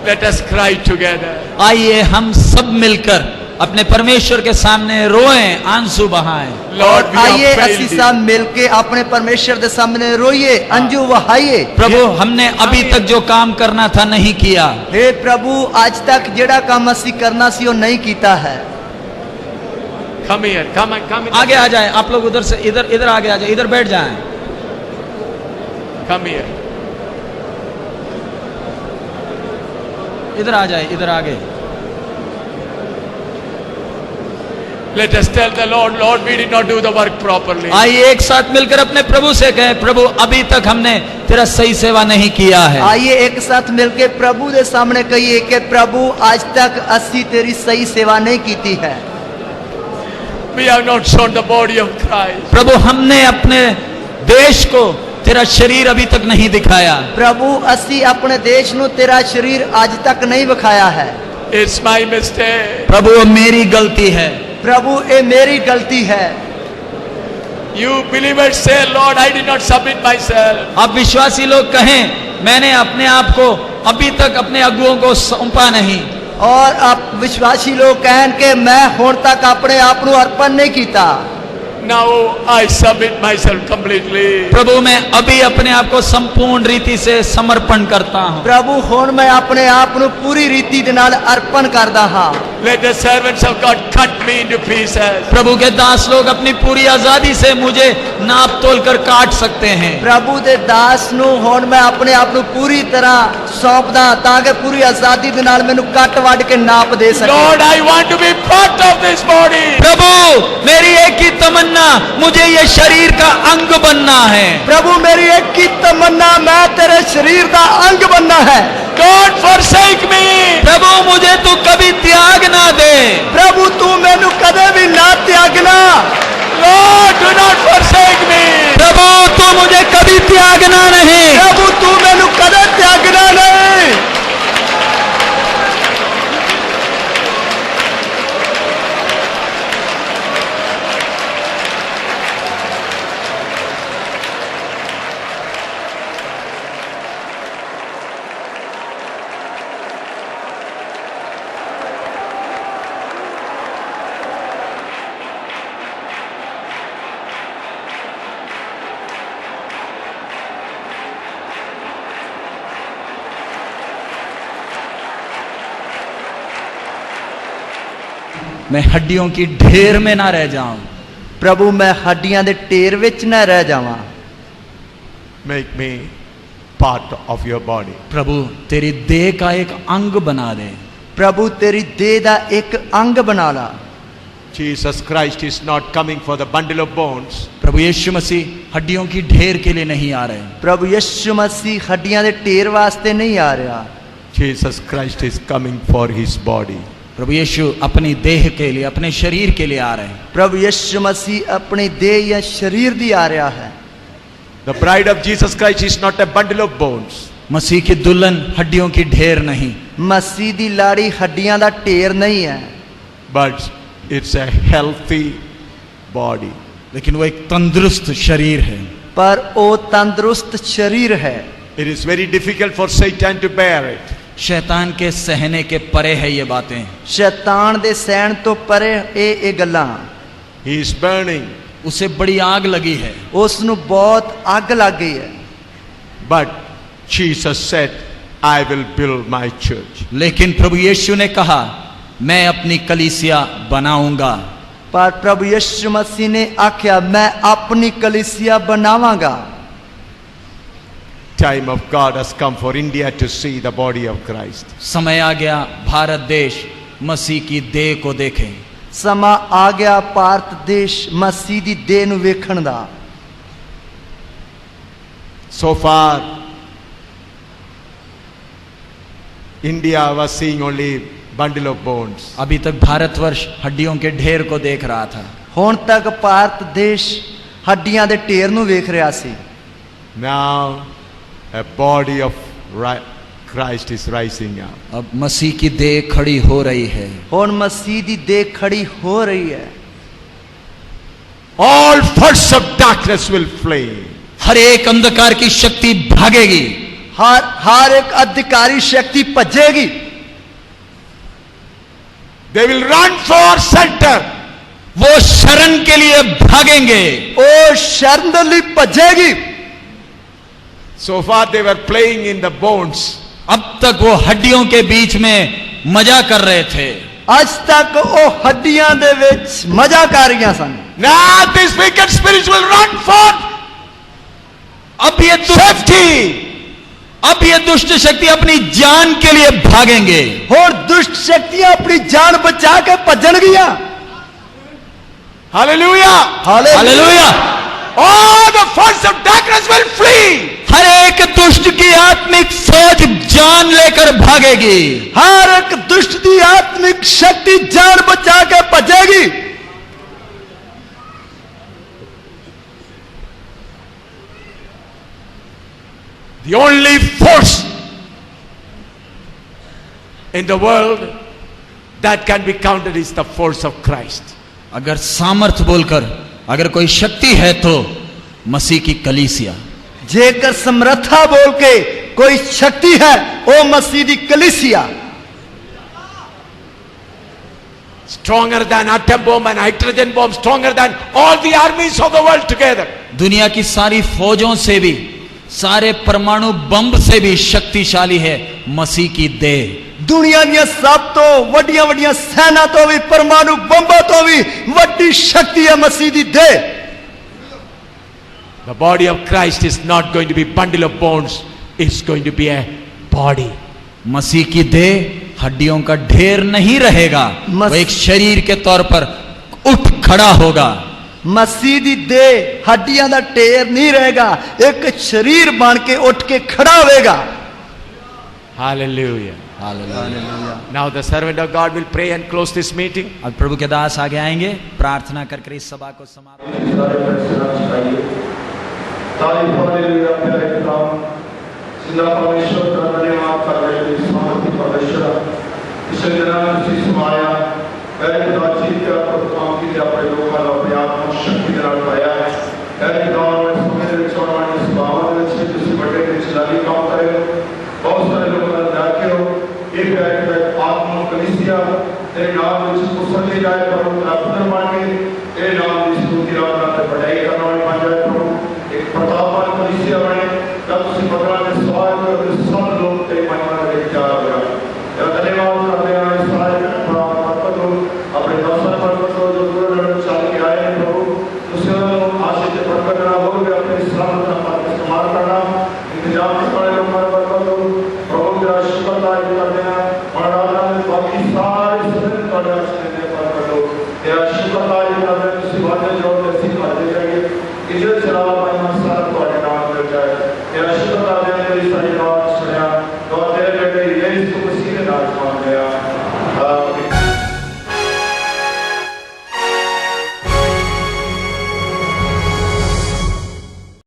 Let us cry together. आइए हम सब मिलकर अपने परमेश्वर के सामने रोएं, आंसू बहाएं। Lord, we आइए have असी failed सब you. मिलके अपने परमेश्वर के सामने रोइए, अंजू वहाइए। प्रभु हमने अभी तक जो काम करना था नहीं किया। हे प्रभु आज तक जेड़ा काम असी करना सी वो नहीं कीता है। Come here, come and come in. आगे आ जाए आप लोग, उधर से इधर, इधर आगे आ जाए, इधर बैठ जाएं। Come here. इधर आ जाए, इधर आगे। Let us tell the Lord, Lord, we did not do the work properly. आइए एक साथ मिलकर अपने प्रभु से कहें, प्रभु अभी तक हमने तेरा सही सेवा नहीं किया है। आइए एक साथ मिलके प्रभु के सामने कहिए कि प्रभु आज तक असी तेरी सही सेवा नहीं कीती है। We have not shown the body of Christ. प्रभु हमने अपने देश को तेरा शरीर अभी तक नहीं दिखाया। प्रभु असी अपने देश नु तेरा शरीर आज तक नहीं दिखाया है। It's my mistake. प्रभु वो मेरी गलती है। प्रभु ये मेरी गलती है। You believers say, Lord, I did not submit myself. आप विश्वासी लोग कहें, मैंने अपने आप को अभी तक अपने अगुओं को सौंपा नहीं। और आप विश्वासी लोग कहन के मैं हुण तक अपने आप नु अर्पण नहीं कीता। Now I submit myself completely. प्रभु मैं अभी अपने आप को संपूर्ण रीति से समर्पण करता हूँ। प्रभु हुण मैं अपने आप नु पूरी रीति दे नाल अर्पण करदा हां। Let the servants of God cut me into pieces. प्रभु के दास लोग अपनी पूरी आजादी से मुझे नाप तोल कर काट सकते हैं। ਪ੍ਰਭੂ ਦੇ ਦਾਸ ਨੂੰ ਹੁਣ ਮੈਂ ਆਪਣੇ ਆਪ ਨੂੰ ਪੂਰੀ ਤਰ੍ਹਾਂ ਸੌਂਪਦਾ ਤਾਂ ਕਿ ਪੂਰੀ ਆਜ਼ਾਦੀ ਦੇ ਨਾਲ ਮੈਨੂੰ ਕੱਟ ਵੱਢ ਕੇ ਨਾਪ ਦੇ ਸਕੇ। Lord, I want to be part of this body. प्रभु मेरी एक ही तमन्ना, मुझे ये शरीर का अंग बनना है। ਪ੍ਰਭੂ ਮੇਰੀ ਇੱਕ ਹੀ ਤਮੰਨਾ, ਮੈਂ ਤੇਰੇ ਸਰੀਰ ਦਾ ਅੰਗ बनना है। Don't forsake me. प्रभु मुझे तू कभी त्याग ना दे। ਪ੍ਰਭੂ ਤੂੰ ਮੈਨੂੰ ਕਦੇ ਵੀ ਨਾ ਤਿਆਗਣਾ। Lord, do not forsake me. प्रभु तू मुझे कभी त्यागना नहीं। ਪ੍ਰਭੂ ਤੂੰ ਮੈਨੂੰ ਕਦੇ ਤਿਆਗਣਾ ਨਹੀਂ। मैं हड्डियों की ढेर में ना रह जाऊं। ਪ੍ਰਭੂ ਮੈਂ ਹੱਡੀਆਂ ਦੇ ਢੇਰ ਵਿੱਚ ਨਾ ਰਹਿ ਜਾਵਾਂ। Make me part of your body. प्रभु तेरी देह का एक अंग बना दे। ਪ੍ਰਭੂ ਤੇਰੀ ਦੇਹ ਦਾ ਇੱਕ ਅੰਗ ਬਣਾ ਲਾ। Jesus Christ is not coming for the bundle of bones. प्रभु यीशु मसीह हड्डियों की ढेर के लिए नहीं आ रहे। ਪ੍ਰਭੂ ਯਿਸੂ ਮਸੀਹ ਹੱਡੀਆਂ ਦੇ ਢੇਰ ਵਾਸਤੇ ਨਹੀਂ ਆ ਰਿਹਾ। Jesus Christ is coming for his body. प्रभु यीशु अपनी देह के लिए, अपने शरीर के लिए आ रहे हैं। ਪ੍ਰਭੂ ਯਿਸੂ ਮਸੀਹ ਆਪਣੀ ਦੇਹ ਜਾਂ ਸਰੀਰ ਦੀ ਆ ਰਿਹਾ ਹੈ। The bride of Jesus Christ is not a bundle of bones. मसीह की दुल्हन हड्डियों की ढेर नहीं, ਮਸੀਹ ਦੀ ਲਾੜੀ ਹੱਡੀਆਂ ਦਾ ਢੇਰ ਨਹੀਂ ਹੈ, But it's a healthy body. लेकिन वो एक तंदुरुस्त शरीर है। ਪਰ ਉਹ ਤੰਦਰੁਸਤ ਸਰੀਰ ਹੈ। It is very difficult for Satan to bear it. शैतान के सहने के परे है ये बातें। ਸ਼ੈਤਾਨ ਦੇ ਸਹਿਣ ਤੋਂ ਪਰੇ ਇਹ ਗੱਲਾਂ। He is burning. उसे बड़ी आग लगी है। ਉਸ ਨੂੰ ਬਹੁਤ ਅੱਗ ਲੱਗ ਗਈ ਹੈ। But Jesus said, I will build my church. लेकिन प्रभु यीशु ने कहा मैं अपनी कलीसिया बनाऊंगा। ਪਰ ਪ੍ਰਭੂ ਯਿਸੂ ਮਸੀਹ ਨੇ ਆਖਿਆ ਮੈਂ ਆਪਣੀ ਕਲੀਸਿया ਬਣਾਵਾਂਗਾ। Time of God has come for India to see the body of Christ. समय आ गया भारत देश मसीह की देह को देखे। ਸਮਾਂ ਆ ਗਿਆ ਭਾਰਤ ਦੇਸ਼ ਮਸੀਹ ਦੀ ਦੇਹ ਨੂੰ ਵੇਖਣ ਦਾ। So far, India was seeing only bundle of bones. अभी तक भारतवर्ष हड्डियों के ढेर को देख रहा था। ਹੁਣ ਤੱਕ ਭਾਰਤ ਦੇਸ਼ ਹੱਡੀਆਂ ਦੇ ਢੇਰ ਨੂੰ ਵੇਖ ਰਿਹਾ ਸੀ। Now, a body of Christ is rising up. अब मसीह की देह खड़ी हो रही है। ਹੁਣ ਮਸੀਹ ਦੀ ਦੇਹ ਖੜੀ ਹੋ ਰਹੀ ਹੈ। All forces of darkness will flee. हर एक अंधकार की शक्ति भागेगी। हर एक अधिकारी शक्ति भजेगी। They will run for shelter. वो शरण के लिए भागेंगे। ਉਹ ਸ਼ਰਨ ਦੇ ਲਈ ਭਜੇਗੀ। So far they were playing in the bones. अब तक वो हड्डियों के बीच में मजा कर रहे थे। ਅੱਜ ਤੱਕ ਉਹ ਹੱਡੀਆਂ ਦੇ ਵਿੱਚ ਮਜ਼ਾ ਕਰ ਰਹੀਆਂ ਸਨ। Now these wicked spirits will run for अब ये safety. अब ये दुष्ट शक्ति अपनी जान के लिए भागेंगे। ਹੁਣ ਦੁਸ਼ਟ ਸ਼ਕਤੀਆਂ ਆਪਣੀ ਜਾਨ ਬਚਾ ਕੇ ਭੱਜਣਗੀਆਂ। Hallelujah. Hallelujah. All the forces of darkness will flee. हर एक दुष्ट की आत्मिक फौज जान लेकर भागेगी। हर एक दुष्ट की आत्मिक शक्ति जान बचा के भजेगी। The only force in the world that can be counted is the force of Christ. अगर सामर्थ बोलकर अगर कोई शक्ति है तो मसीह की कलीसिया। जेकर समर्था बोल के कोई शक्ति है वो मसीह दी कलीसिया। Stronger than atom bomb and hydrogen bomb, stronger than all the armies of the world together. दुनिया की सारी फौजों से भी, सारे परमाणु बम से भी शक्तिशाली है मसीह की देह। दुनिया ਦੀਆਂ ਸਭ ਤੋਂ ਵੱਡੀਆਂ ਵੱਡੀਆਂ ਸੈਨਾ ਤੋਂ ਵੀ ਪਰਮਾਣੂ ਬੰਬਾਂ ਤੋਂ ਵੀ ਵੱਡੀ ਸ਼ਕਤੀ ਹੈ ਮਸੀਹ ਦੀ ਦੇਹ। The body of Christ is not going to be bundle of bones, it's going to be a body. मसीह की देह हड्डियों का ढेर नहीं रहेगा, वो एक शरीर के तौर पर उठ खड़ा होगा। ਮਸੀਹ ਦੀ ਦੇਹ ਹੱਡੀਆਂ ਦਾ ਢੇਰ ਨਹੀਂ ਰਹੇਗਾ, ਇੱਕ ਸਰੀਰ ਬਣ ਕੇ ਉੱਠ ਕੇ ਖੜਾ ਹੋਵੇਗਾ। Hallelujah. Hallelujah. Now the servant of God will pray and close this meeting. अब प्रभु के दास आगे आएंगे, प्रार्थना करके इस सभा को समाप्त। जिंदा परमेश्वर का धन्यवाद कर रहे हैं, समर्पित परमेश्वर इस दिन में समाया पहले बातचीत का काम की अपने लोगों का अपने आत्मा शक्ति के नाम पाया है। पहले गांव में सुमेर चौराहे इस बावन में से किसी बड़े के चलाली काम करे, बहुत सारे लोग जाके हो एक आत्मा कलीसिया तेरे नाम में जिसको सजे जाए प्रभु प्रार्थना मांगे, तेरे नाम में स्तुति आराधना बढ़ाई करना वाली मान जाए प्रभु, एक प्रतापवान कलीसिया बने तब उसी बदला में सवाल करते सब लोग तेरे महिमा में जा रहे हैं। धन्यवाद करते हैं इस सारे अपने दर्शन पर जो दूर चल के आए हैं प्रभु, उसे आशीष प्रकट करना हो गया, अपने श्रम का इस्तेमाल करना, इंतजाम करने पर प्रभु तेरा शुक्र करते हैं और आराधना बाकी सारे सदन का देने पर प्रभु तेरा शुक्र करते हैं। उसी बातें जो ऐसी बातें चाहिए इज्जत चला महिमा सारा तुम्हारे नाम में जाए। तेरा शुक्र करते हैं तेरी सारी बात सुना तो तेरे बेटे यीशु मसीह ने नाम मांग गया।